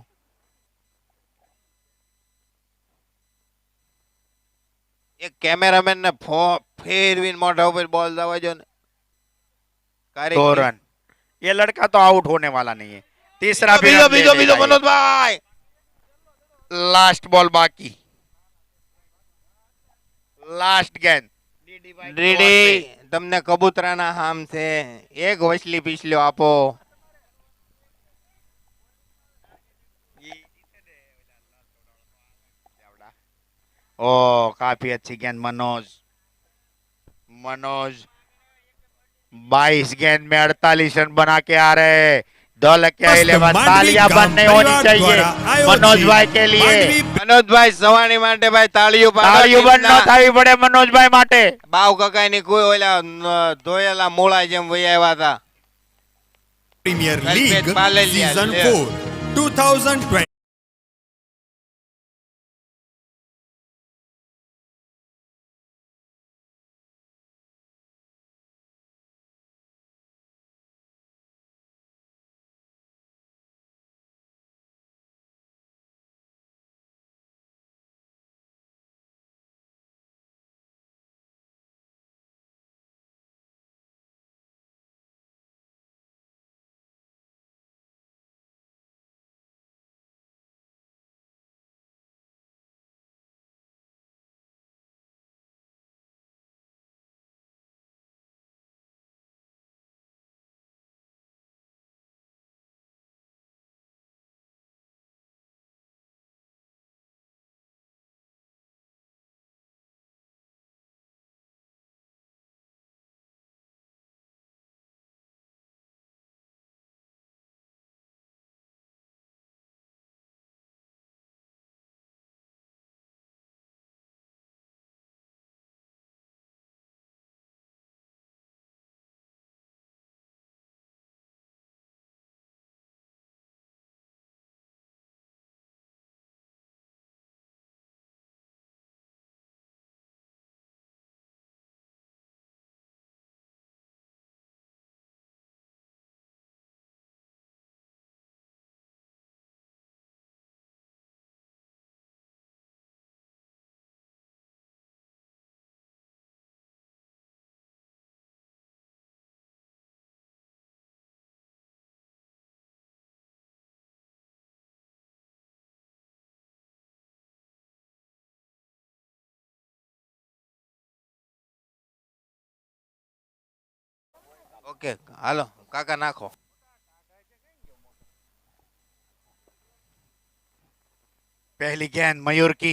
એક કેમેરામેન ને ફેરવીને મોઢા ઉપર બોલ જવા જો ને. दो रन। ये लड़का तो आउट होने वाला नहीं है। तीसरा भी बीजो रन ले बीजो बीजो लेगा ये। मनोज भाई लास्ट बॉल बाकी, लास्ट गेंद। ડીડી તમને કબૂતરાના હામ છે એક વસલી પીછલ્યો આપો ओ काफी अच्छी गेंद मनोज। मनोज 22 गेंद में 48 रन बना के आ रहे हैं। धोलकिया मस्त 11 मांडवी तालियां गाम बनने होनी परिवार चाहिए द्वारा आयोजित मनोज भाई के लिए। मांडवी મનોજભાઈ સવાણી માટે ભાઈ તાળીઓ પાડો તાળીઓ બંધ ટીમના. ન થવી પડે मनोज भाई માટે। બાવ કકાઈની કોઈ ઓલા ધોયેલા મોળા જેમ વહી આવ્યા હતા प्रीमियर कल लीग मैच पालेलिया, सीजन ले। 4 2020। ઓકે હાલો કાકા નાખો पहली गेंद मयूर की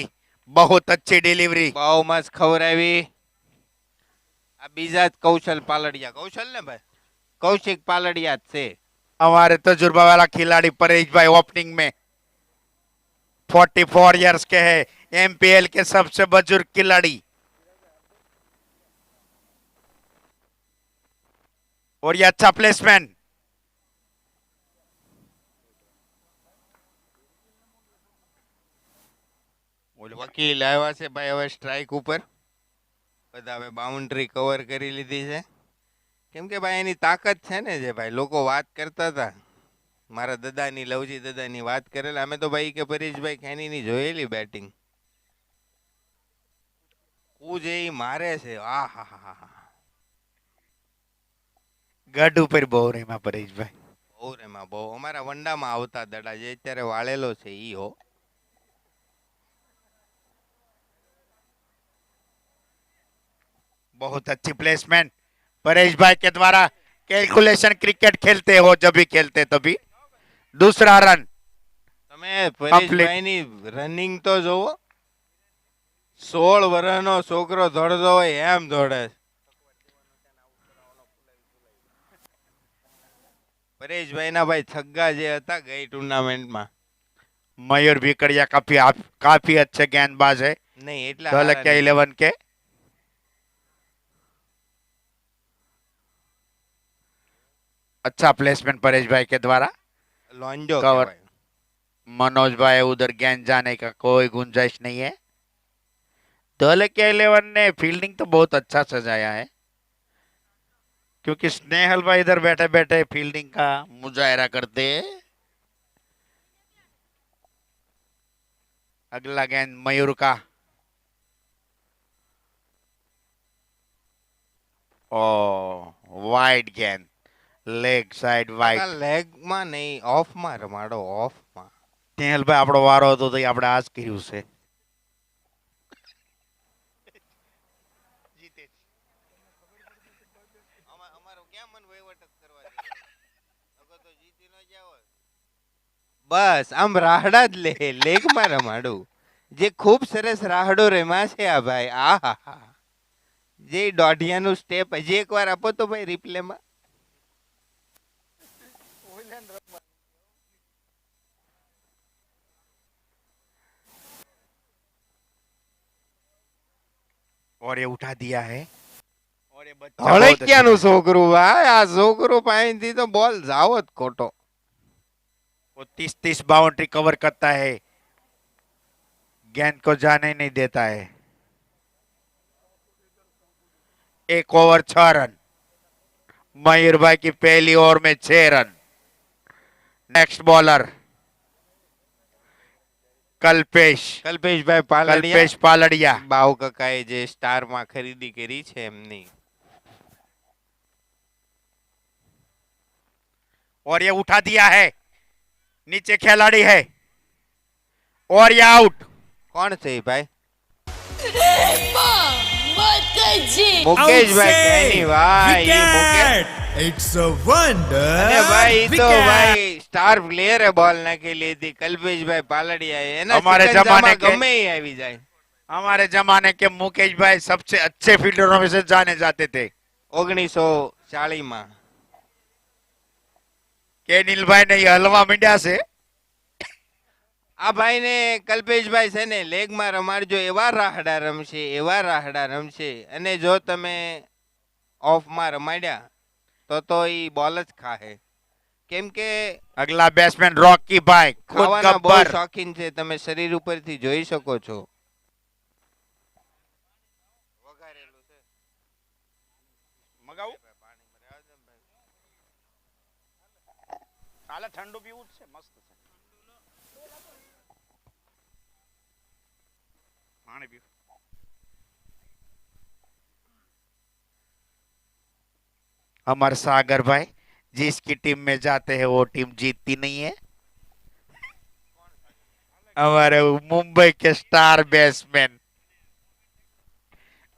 बहुत अच्छी डिलीवरी। બહુ મસ્ત ખવડાવી આ બીજા જ કૌશલ પાલડિયા કૌશલ ને ભાઈ કૌશિક પાલડિયા જ છે हमारे तजुर्बा वाला खिलाड़ी परेश भाई ओपनिंग में 44 इयर्स के हैं, एमपीएल के सबसे बुजुर्ग खिलाड़ी। और ये अच्छा प्लेसमेंट। વકીલ આવ્યા છે ભાઈ હવે સ્ટ્રાઇક ઉપર બધા હવે બાઉન્ડ્રી કવર કરી લીધી છે કેમ કે ભાઈ એની તાકાત છે ને જે ભાઈ લોકો વાત કરતા હતા મારા દાદાની લવજી દાદાની વાત કરેલા અમે તો ભાઈ કે પરેશભાઈ ખેનીની જોયેલી બેટિંગ કુ જે ઈ મારે છે આ હા હા હા ગઢ ઉપર બહુ રેમાં પરેશ ભાઈ। બહુ રેમાં બહુ અમારા વંડામાં આવતા દડા જે અત્યારે વાળેલો છે ઈ હો बहुत अच्छी प्लेसमेंट परेश भाई के द्वारा। कैलकुलेशन क्रिकेट खेलते हो जब भी खेलते तभी। दूसरा रन। તમે પરેશભાઈની રનિંગ તો જોવો 16 વર્ષનો છોકરો દોડતો હોય એમ દોડે પરેશભાઈના ભાઈ છગ્ગા જે હતા ગઈ ટુર્નામેન્ટમાં मयूर भिकड़िया काफी अच्छे गेंदबाज है નહીં એટલા ढोलकिया 11 के। अच्छा प्लेसमेंट परेश भाई के द्वारा। લોન્જો કવર। કહેવાય मनोज भाई उधर गेंद जाने का कोई गुंजाइश नहीं है। ढोलकिया 11 ने फील्डिंग तो बहुत अच्छा सजाया है क्योंकि स्नेहल भाई इधर बैठे बैठे फील्डिंग का मुजाहरा करते हैं। अगला गेंद मयूर का। ओ वाइड गेंद લેગ સાઈડ વાઇડ. લેગમાં નહીં, ઓફમાં રમાડો, ઓફમાં. ટેહલભાઈ આપણો વારો હતો તો આપણે આ જ કર્યું છે. બસ આમ રાહડા જ લે, લેગમાં રમાડું. જે ખૂબ સરસ રાહડો રમ્યા છે આ ભાઈ. આહા, જે દોઢિયાનું સ્ટેપ હજી એકવાર આપો તો ભાઈ રિપ્લેમાં. और ये उठा दिया है और ये बच्चा ધોળકિયાનું છોકરું ભાઈ, આ છોકરું પાસેથી તો બોલ જાવો જ ખોટો. वो 30-30 बाउंड्री कवर करता है, गेंद को जाने नहीं देता है. एक ओवर 6 रन. मयूर भाई की पहली ओवर में 6 run. Next bowler Kalpesh Kalpeshbhai Paldiya, Kalpesh Paldiya. બાવ કાકાએ જે સ્ટારમાં ખરીદી કરી છે એમની. और ये उठा दिया है, नीचे खिलाड़ी है और ये आउट. કોણ છે એ ભાઈ? Outside. મુકેશભાઈ કહેની ભાઈ, ઈ Mukesh. Wicket. It's a wonder. અને ભાઈ ઈ તો wicket. ભાઈ સ્ટાર પ્લેયરે બોલ નાખેલી હતી કલ્પેશભાઈ પાલડિયાએ. એના અમારે સિકંજામાં જમાને કે- ગમે ઈ આવી જાય. हमारे जमाने के मुकेश भाई सबसे अच्छे फील्डरों में से जाने जाते थे. 1940 માં. के नीलभाई ने ये हलवा मीडिया से આ ભાઈને કલ્પેશભાઈ છે ને લેગમાં રમાડજો, એવા રાહડા રમશે, એવા રાહડા રમશે. અને જો તમે ઓફમાં રમાડ્યા તો ઈ બોલ જ ખાહે. કેમ કે अगला बैट्समैन रॉकी भाई खुद ખાવાના બહુ गब्बर. શોખીન છે, તમે શરીર ઉપરથી જોઈ શકો છો. ठंडू पीવું છે મસ્ત છે. પાણી પીવું. हमारे सागर भाई जिसकी टीम में जाते हैं वो टीम जीतती नहीं है. हमारे मुंबई के स्टार बैट्समैन,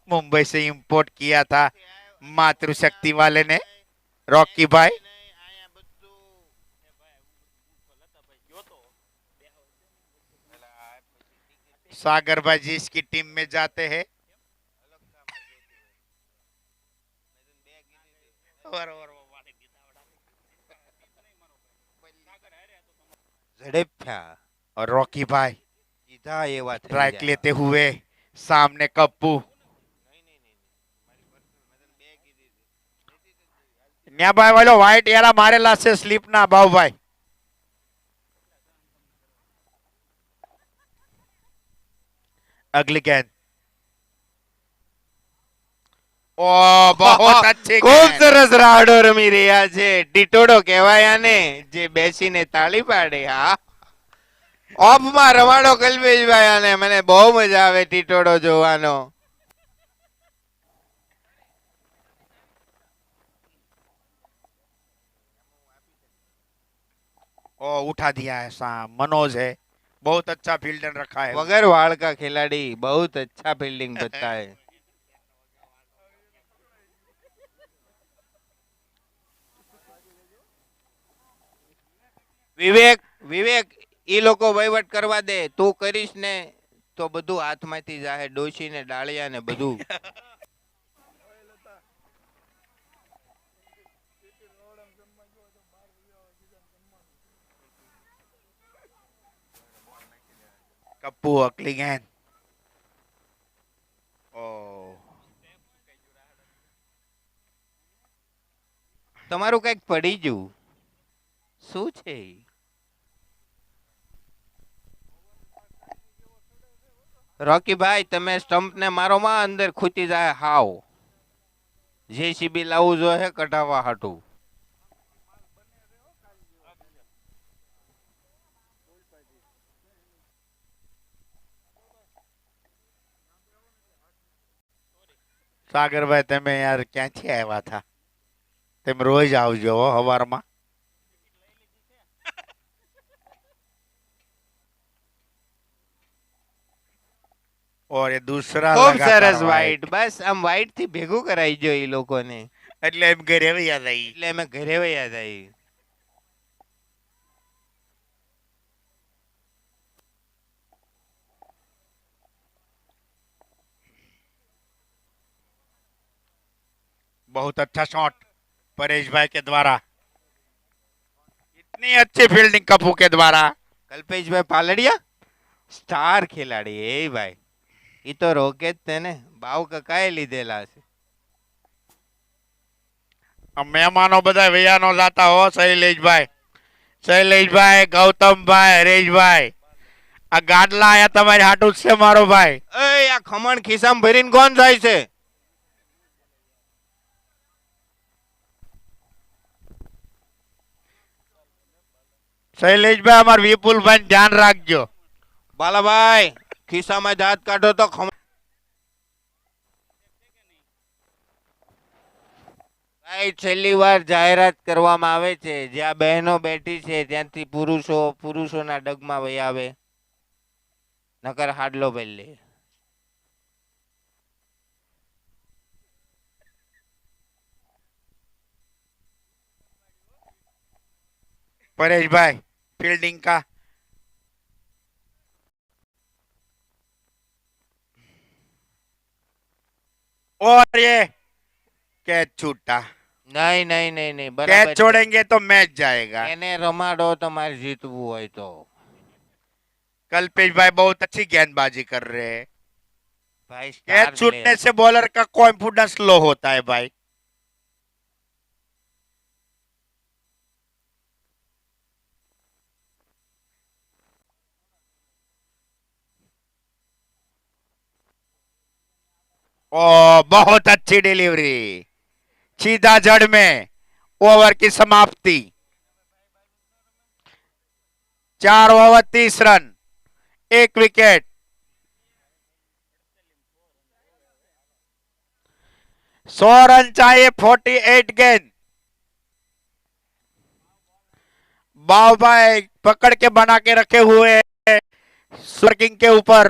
मुंबई से इंपोर्ट किया था मातृशक्ति वाले ने, रॉकी भाई. सागर भाई जिसकी टीम में जाते हैं ઝડપ્યા और रॉकी भाई સીધા એવા થઈ स्ट्राइक જાય. लेते हुए सामने कप्पू. न्या भाई वालो व्हाइट यारा मारेला से स्लिप ना बाव भाई. अगली गेंद. ओ बहुत अच्छी ખૂબ गेंद. સરસ રાહડો રમી રહ્યા છે. ટીટોડો કહેવાય આને, જે બેસીને તાળી પાડે. હા, ઓફમાં રમાડો કલ્પેશભાઈ આને. મને બહુ મજા આવે ટીટોડો જોવાનો. ओ उठा दिया है मनोज है, बहुत अच्छा फील्डर रखा है. वगर वाड़ का खिलाड़ी बहुत अच्छा फील्डिंग करता है. વિવેક વિવેક ઈ લોકો વહીવટ કરવા દે, તું કરીશ ને તો બધું હાથમાંથી જાહે. ડોશી ને ડાળિયા ને બધું. कप्पू अगली गेंद. ओ તમારું કઈક પડી ગયું, શું છે? રોકી ભાઈ તમે સ્ટમ્પ ને મારો માં અંદર ખૂતી જાય હાવ. જેસીબી લાવવું જોઈએ કઢાવવા હાટું. सागर भाई तमे यार क्या थी आया था. તેમ રોજ આવજો હો હવારમાં. और ये दूसरा ખૂબ लगातार સરસ white. વાઈટ. બસ આમ વાઈટ થી ભેગું કરાઈ જો એ લોકોને, એટલે એમ ઘરે યાદ આવી. એટલે અમે ઘરે વયા જાય. बहुत अच्छा शॉट परेश भाई के द्वारा. इतनी अच्छी फील्डिंग कपू के द्वारा. કલ્પેશભાઈ પાલડિયા સ્ટાર ખેલાડી એ ભાઈ, ઈ તો રોકે જ તેને બાવ કકાએ લીધેલા છે. अब મહેમાનો બધા વૈયાનો જાતા હો. શૈલેષભાઈ, ગૌતમભાઈ, હરેશભાઈ, આ ગાડલા આયા તમારી હાટું જ છે મારો ભાઈ. એ આ ખમણ ખિસ્સામાં ભરીને કોણ જાય છે? શૈલેષભાઈ અમાર વિપુલભાઈ ધ્યાન રાખજો. બાલાભાઈ ખિસ્સામાં હાથ કાઢો તો ખમણ. ભાઈ છેલ્લી વાર જાહેરાત કરવામાં આવે છે, જ્યાં બહેનો બેઠી છે ત્યાંથી પુરુષોના ડગમાં વહી આવે, નકર હાડલો પહેલે. परेश भाई फील्डिंग का और ये कैच छूटा. નહીં નહીં નહીં નહીં, कैच બરાબર છે. छोड़ेंगे तो मैच जाएगा. એને રમાડો તમારે જીતવું હોય તો. कल्पेश भाई बहुत अच्छी गेंदबाजी कर रहे हैं. ભાઈ कैच સ્ટાર छूटने પ્લેયર. से बॉलर का कॉन्फिडेंस लो होता है भाई. ओ बहुत अच्छी डिलीवरी. सीधा जड़ में ओवर की समाप्ति. 4 ओवर 30 रन, 1 विकेट. 100 रन चाहिए, 48 गेंद. बाव भाई पकड़ के बना के रखे हुए हैं स्वर्किंग के ऊपर.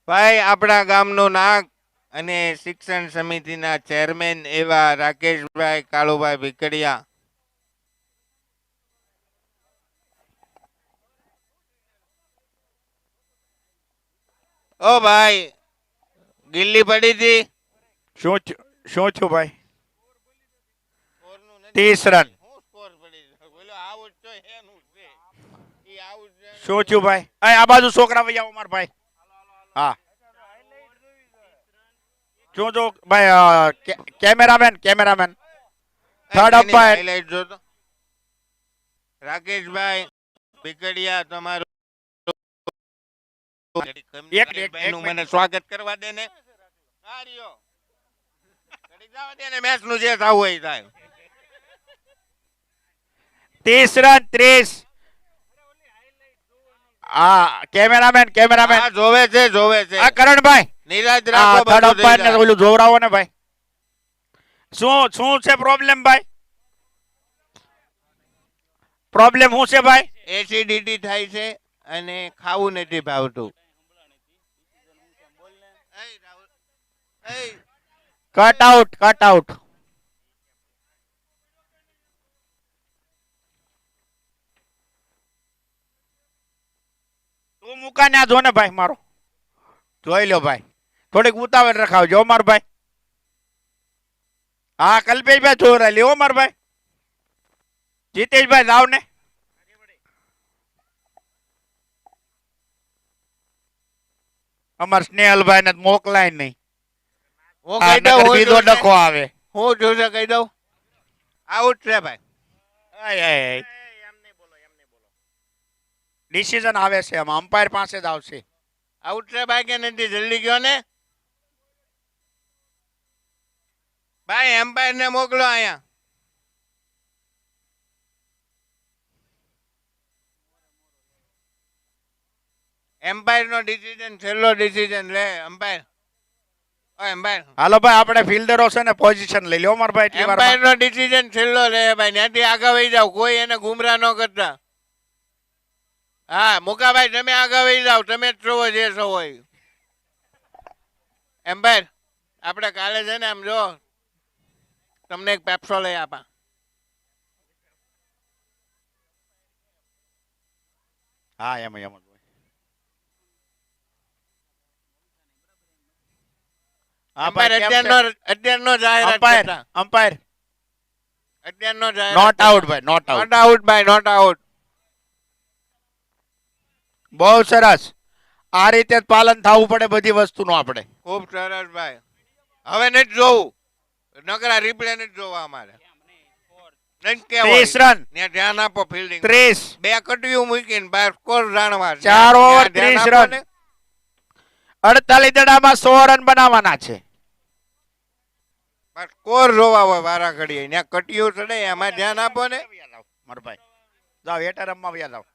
ભાઈ આપણા ગામનું નાક અને શિક્ષણ સમિતિના ચેરમેન એવા રાકેશભાઈ કાળુભાઈ ભીકડિયા. ઓ ભાઈ ગિલ્લી પડી હતી. શું થયું ભાઈ? 30 રન. શું થયું ભાઈ? આ બાજુ છોકરા ભાઈ આવો મારા ભાઈ. હા શું જો ભાઈ કેમેરામેન થર્ડ અમ્પાયર. હાઇલાઇટ જો તો રાકેશભાઈ ભીકડિયા તમારું નું મને સ્વાગત કરવા દે ને. આ રહ્યો. ઘડીક જવા દે ને, મેચ નું જે થવું હોય એ થાય. 30 રન 30. હા કેમેરામેન હા, જોવે છે. આ કરણભાઈ નિરાજ રાખો. થર્ડ બધું અમ્પાયર ને થઈ જાય. ઓલું જોવરાવો ને ભાઈ. શું છે પ્રોબ્લેમ ભાઈ? પ્રોબ્લેમ શું છે ભાઈ? એસિડિટી થાય છે અને ખાવું નથી ભાવતું. Cut out. તું મુકા ને જો ને ભાઈ મારો. જોઈ લો ભાઈ, થોડીક ઉતાવળ રખાવજો માર ભાઈ. હા કલ્પેશભાઈ જોરા લેવો માર ભાઈ. જીતેશભાઈ જાવ ને. અમાર સ્નેહલભાઈ ને મોકલાય નહીં. હું કહી દઉં, હું બીજો જોશે. ડખો આવે. હું જોશે કહી દઉં. આઉટ છે ભાઈ. આય. ડિસિઝન આવે છે આમ અમ્પાયર પાસે જ આવશે. આઉટ છે ભાઈ કે નથી? જલ્દી ગયો ને ભાઈ. એમ્પાયર ને મોકલો અહીંયા. એમ્પાયર નો ડિસિઝન, છેલ્લો ડિસિઝન લે એમ્પાયર. એમ્પાયર હાલો ભાઈ આપણે ફિલ્ડરો છે ને પોઝિશન લઈ લ્યો મારા ભાઈ એટલી વારમાં. એમ્પાયર નો ડિસિઝન છેલ્લો રહે ભાઈ ત્યાંથી આગળ વહી જાવ કોઈ એને ગુમરાહ ન કરતા હા મુકાભાઈ તમે આગળ વહી જાવ તમે જ જોવો જે છો હોય એમ્પાયર આપણે કાલે છે ને આમ જો તમને એક પેપ્સો લઈ આપા હા એમ એમ જ. હા ભાઈ કેમ છે? અત્યારનો જાહેરાત અમ્પાયર કરતા. અમ્પાયર અત્યારનો જાહેરાત નોટ કરતા. આઉટ ભાઈ નોટ આઉટ. નોટ આઉટ ભાઈ નોટ આઉટ બહુ સરસ. આ રીતે જ પાલન થવું પડે બધી વસ્તુનું આપણે. ખૂબ સરસ ભાઈ હવે નથી જોવું નકરા રિપ્લે નથી જોવા અમારે નથી 30 કહેવાય. રન ત્યાં ધ્યાન આપો ફિલ્ડિંગ 30 બે કટિયું મૂકીને બાર સ્કોર જાણવા 4 ઓવર ત્યાં ધ્યાન 30 આપો રન ને. 48 દડામાં 100 રન બનાવવાના છે. બાર સ્કોર જોવા હોય વારા ઘડીએ ત્યાં કટિયું ચડે એમાં ધ્યાન આપો ને મારા ભાઈ જાઓ હેઠળ રમવા વ્યા જાઓ.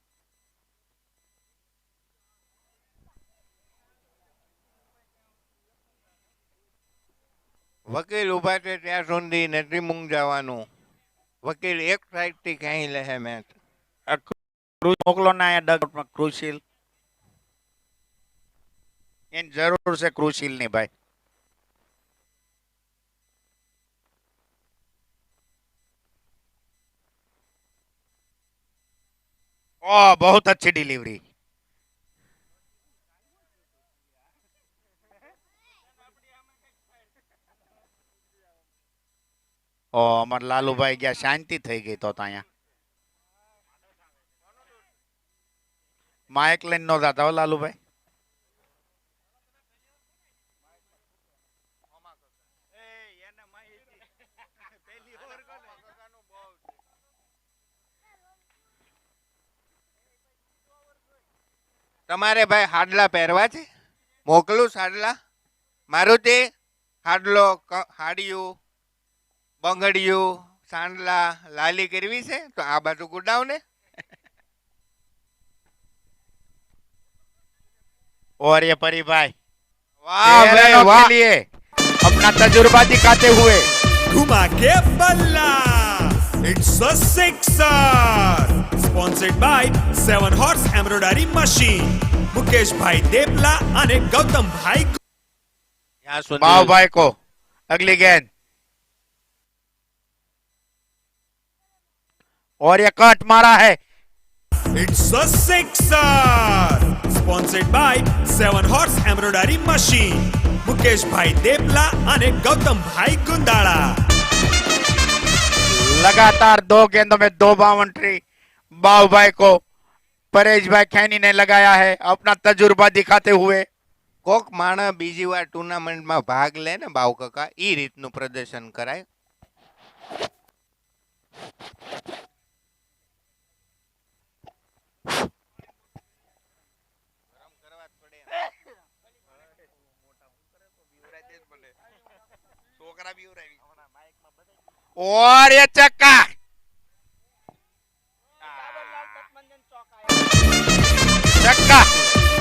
વકીલ ઉભા છે ત્યાં સુધી નથી મૂંઝાવાનું વકીલ એક સાઈડ થી ક્યાંય લે મેચ ક્રુઝ મોકલો ને અહીંયા ડગઆઉટમાં ક્રુશિલ એની જરૂર છે ક્રુશિલ ની ભાઈ. ओह बहुत अच्छी डिलीवरी. ઓ અમાર લાલુભાઈ ગયા શાંતિ થઈ ગઈ તો અહીંયા માઇક લઈને નો જાતા હો લાલુભાઈ. તમારે ભાઈ હાડલા પહેરવા છે મોકલું હાડલા મારુતિ હાડલો હાડિયું બંગડિયું સાંડલા લાલી કરવી છે તો આ બાજુ ગુડાવ ને और ये परी भाई વાહ ભાઈ रनों વાહ के लिए अपना तजुर्बा दिखाते हुए घुमा के बल्ला it's a sixer sponsored by 7 horse embroidery machine Mukesh भाई देपला અને ગૌતમ ભાઈ ત્યાં સુધી बाव भाई को अगली गेंद और ये कट मारा है. It's a sixer sponsored by 7 horse embroidery machine Mukesh भाई देपला અને ગૌતમ ભાઈ ગુંદાળા. लगातार 2 गेंदों में 2 बाउंड्री बाव भाई को परेश भाई खैनी ने लगाया है अपना तजुर्बा दिखाते हुए. કોક માણસ બીજી વાર ટુર્નામેન્ટમાં ભાગ લે ને બાવ કાકા ઈ રીતનું પ્રદર્શન કરાય और ये चक्का चक्का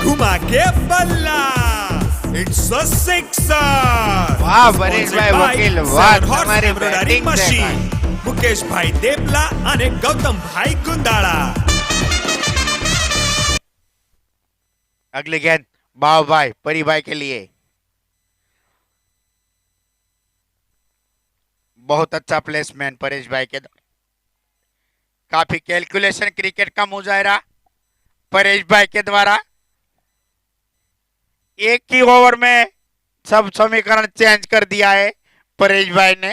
घुमा के बल्ला इट्स अ सिक्सर વાહ પરેશભાઈ વકીલ વાહ તમારી બેટિંગ મશીન મુકેશ ભાઈ દેપલા અને ગૌતમ ભાઈ ગુંદાળા. अगली गेंद बाव भाई परी भाई के लिए. बहुत अच्छा प्लेसमेंट परेश भाई के. काफी कैलकुलेशन क्रिकेट का मुजाहरा परेश भाई के द्वारा. एक ही ओवर में सब समीकरण चेंज कर दिया है परेश भाई ने.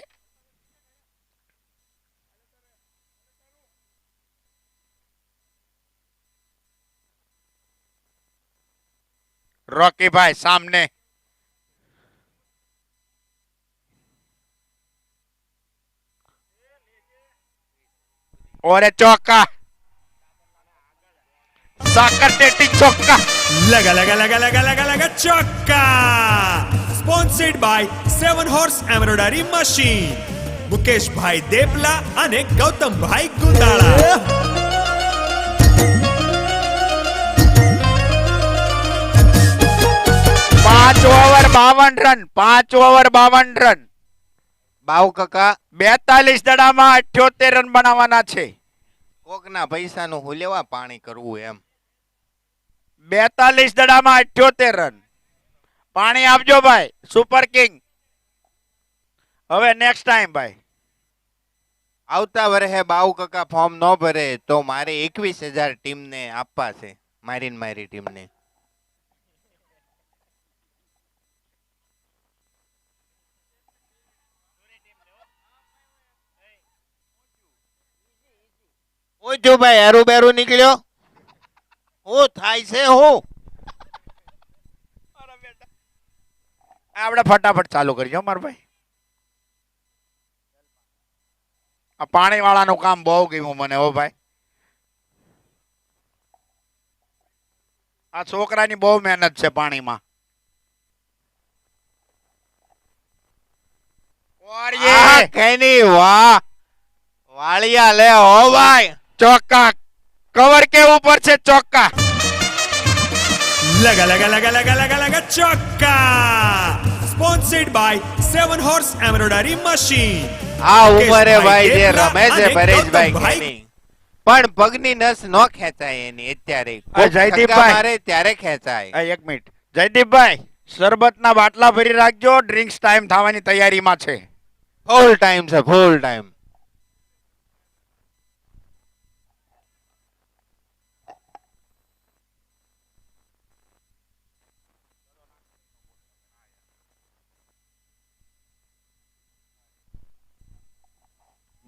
रॉकी भाई सामने और ये चौका साकर टेटी चौका. लगा लगा लगा लगा लगा लगा चौका sponsored by 7 horse embroidery machine Mukesh भाई देपला અને ગૌતમ ભાઈ ગુંદાળા. પાંચ ઓવર 52 રન, 5 ઓવર 52 રન. બાવ કાકા 42 દડામાં 78 રન બનાવવાના છે. કોકના પૈસાનું હું લેવા પાણી કરવું એમ. 42 દડામાં 78 રન. પાણી આપજો ભાઈ, સુપર કિંગ. હવે નેક્સ્ટ ટાઈમ ભાઈ. આવતા વર્ષે બાવ કાકા ફોર્મ ન ભરે તો મારે 21,000 ટીમને આપવા છે, મારી ટીમને. હું છું ભાઈ, હેરું બેરું નીકળ્યો. હું થાય છે હું? આપણે ફટાફટ ચાલુ કરજો મારા ભાઈ. આ પાણી વાળાનું કામ બહુ ગયું મને હો ભાઈ. આ છોકરાની બહુ મહેનત છે પાણીમાં. और ये કઈ નહીં, વાહ વાળિયા લે હો ભાઈ. चौका कवर के ऊपर से चौका. लगा लगा लगा लगा लगा लगा चौका. Sponsored by 7 Horse Embroidery Machine. આ ઉંમરે ભાઈ જે દેપલા રમે છે અને પરેશભાઈ ગૌતમભાઈ. કેની. પણ પગની નસ ન ખેંચાય એની અત્યારે. કોક જયદીપભાઈ. છક્કા મારે ત્યારે ખેંચાય. એક મિનિટ જયદીપભાઈ, શરબતના બાટલા ભરી રાખજો. ડ્રિંક્સ ટાઈમ થવાની તૈયારીમાં છે. ફૂલ ટાઈમ છે, ફૂલ ટાઈમ.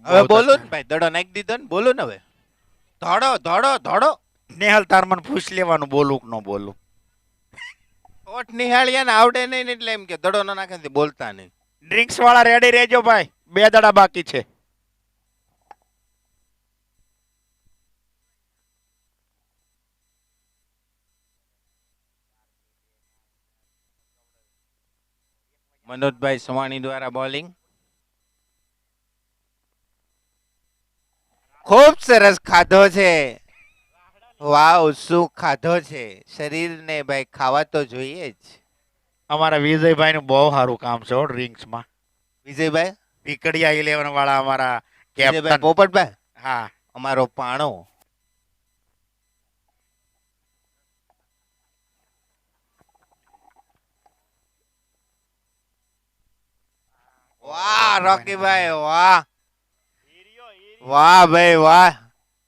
હવે બોલો ને ભાઈ, દડો નાખી દીધો ને, બોલો ને હવે. ધોડો ધોડો ધોડો. નેહલ તાર મને પૂછ લેવાનું બોલું કે ન બોલું. ઓઠ નિહાળ્યા ને આવડે નહીં ને એટલે એમ કે દડો ન નાખે ને બોલતા નહીં. ડ્રિંક્સ વાળા રેડી રહેજો ભાઈ, 2 દડા બાકી છે. મનોજભાઈ સવાણી દ્વારા બોલિંગ. ખૂબ સરસ ખાધો છે. વાવ, શું ખાધો છે. શરીરને ભાઈ ખાવા તો જોઈએ જ. અમારા વિજયભાઈ નું બહુ સારું કામ છે ડ્રિંક્સ માં. વિજયભાઈ, પીકડિયા 11 વાળા અમારા વિજયભાઈ કેપ્ટન. પોપટભાઈ, હા, અમારો પાણો. વાહ રોકીભાઈ, વાહ વાહ ભાઈ વાહ.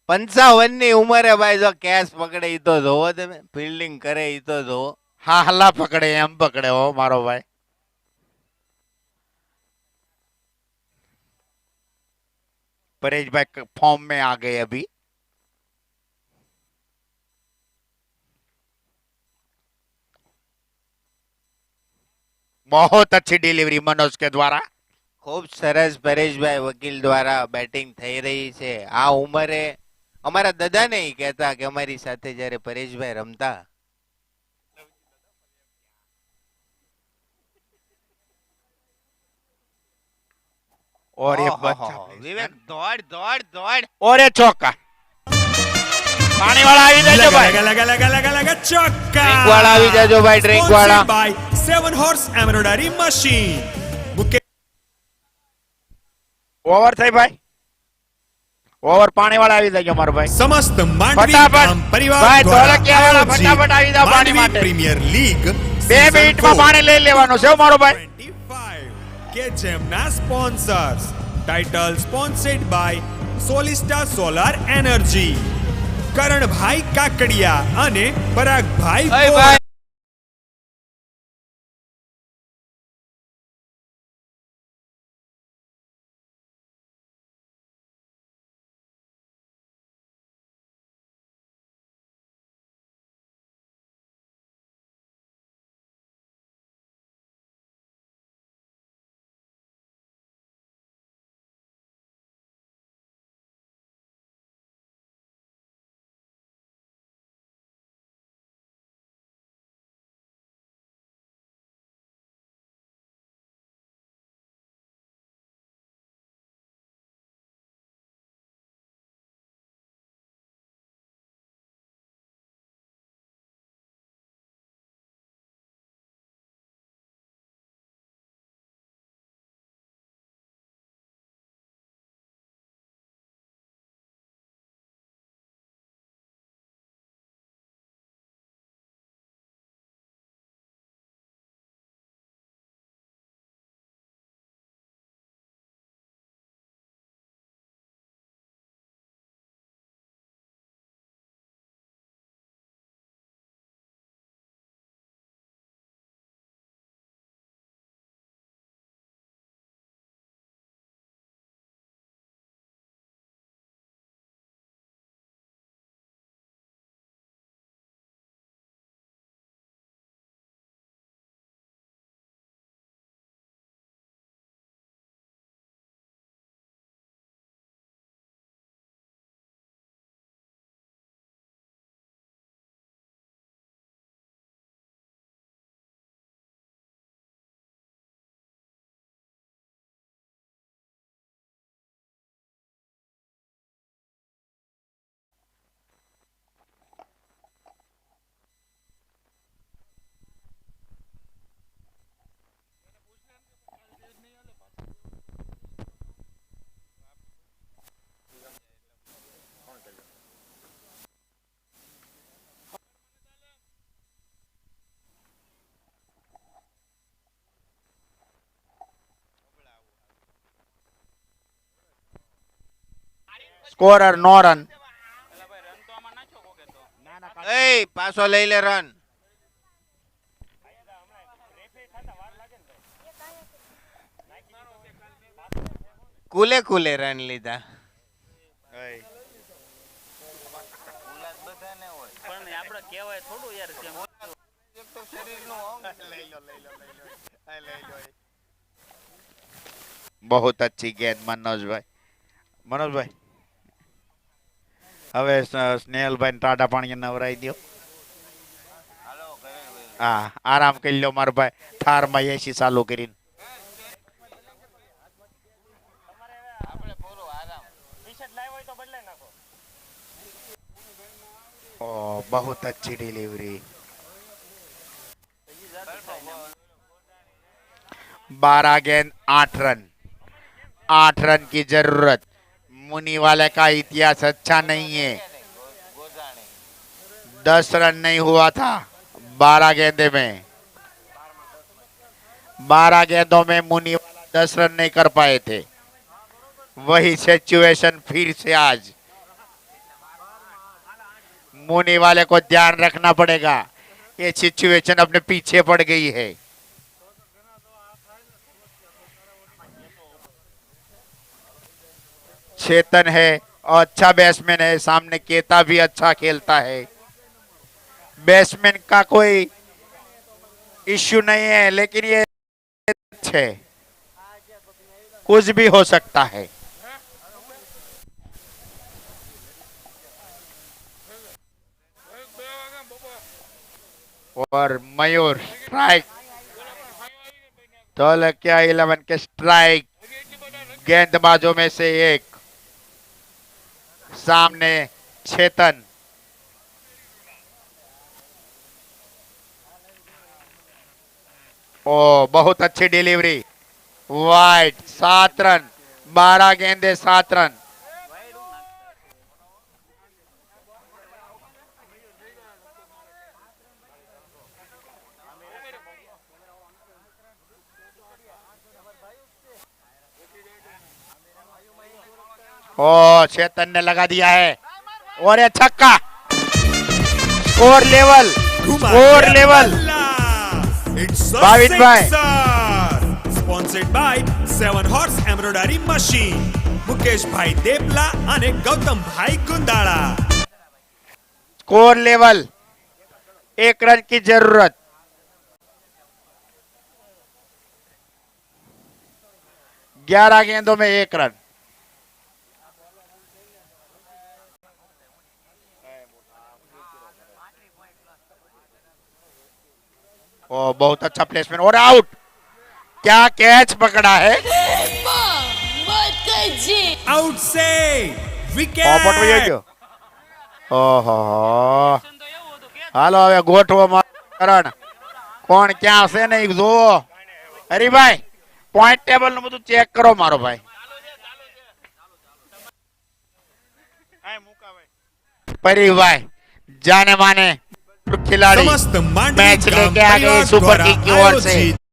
55 ની ઉંમરે ભાઈ જો કેચ પકડે ઈ તો જોવો તમે, ફિલ્ડિંગ કરે ઈ તો જોવો. હા હલ્લા પકડે એમ પકડે હો મારો ભાઈ. परेश भाई फॉर्म में आ गए अभी. बहुत अच्छी डिलीवरी मनोज के द्वारा. ખૂબ સરસ પરેશભાઈ વકીલ દ્વારા બેટિંગ થઈ રહી છે. આ ઉંમરે અમારા દાદાને ઈ કહેતા કે અમારી સાથે જ્યારે પરેશભાઈ રમતા. और ये ઓહોહો, बच्चा વિવેક દોડ દોડ દોડ. और ये चौका. पानी वाला આવી જજો लगा ભાઈ. लगा लगा लगा लगा लगा चौका. Drink वाला આવી જાજો ભાઈ, drink वाला. Sponsored by 7 Horse Embroidery Machine. Mukesh over થઈ ભાઈ. ઓવર પાણી વાળા આવી જજો મારો ભાઈ. समस्त मांडवी फटाफट. ग्राम परिवार भाई, द्वारा ढोलकिया वाला आयोजित फटाफट આવી જાઓ પાણી मांडवी માટે. प्रीमियर लीग 2 મિનિટમાં પાણી લઈ લેવાનું છે હો મારો ભાઈ. 25 કે જેમના sponsors. Title sponsored by Solista solar energy, Karanbhai Kakadiya અને પરાગભાઈ ઓય ગોર. ભાઈ સ્કોરર નો રન. એ પાછો લઈ લે રન. કુલે કુલે રન લીધા. बहुत अच्छी गेंद मनोजभाई. मनोजभाई હવે સ્નેહલભાઈ ટાટા પાણી નવરાઈ દો. હા આરામ કરી લો મારો ભાઈ. થારમાં એસી ચાલુ કરીને. ओ बहुत अच्छी डिलीवरी. 12 गेंद 8 रन. 8 रन की जरूरत. मुनी वाले का इतिहास अच्छा नहीं है. 10 रन नहीं हुआ था 12 गेंदे में. 12 गेंदों में मुनी वाला 10 रन नहीं कर पाए थे. वही सिचुएशन फिर से आज. मुनी वाले को ध्यान रखना पड़ेगा. ये सिचुएशन अपने पीछे पड़ गई है. चेतन है और अच्छा बैट्समैन है. सामने केता भी अच्छा खेलता है. बैट्समैन का कोई इश्यू नहीं है लेकिन ये है कुछ भी हो सकता है. और मयूर स्ट्राइक. तो क्या 11 के स्ट्राइक गेंदबाजों में से एक. सामने चेतन. ओ बहुत अच्छी डिलीवरी. Wide 7 run. 12 गेंदे 7 रन. ओ चेतन ने लगा दिया है और ये छक्का. Score level. Score level. It's a Bhavinbhai. sixer. Sponsored by 7 Horse Embroidery Machine. Mukeshbhai Depla અને Gautambhai Gundala. Score level. 1 run की जरूरत. ग्यारह गेंदों में 1 रन. ओ बहुत अच्छा प्लेसमेंट और आउट. क्या कैच पकड़ा है. આઉટ સે પોપટ વહી વિકેટ. ગયો. ઓહો હાલો હવે ગોઠવો કરણ. કોણ ક્યાં છે ને ઈ જોવો. હરીભાઈ પોઈન્ટ ટેબલ નું બધું ચેક કરો મારો ભાઈ. પરીભાઈ જાને માને खिलाड़ी સમસ્ત માંડવી मैच ગામ लेके आ गए પરિવાર सुपर દ્વારા किंग की ओर से. આયોજિત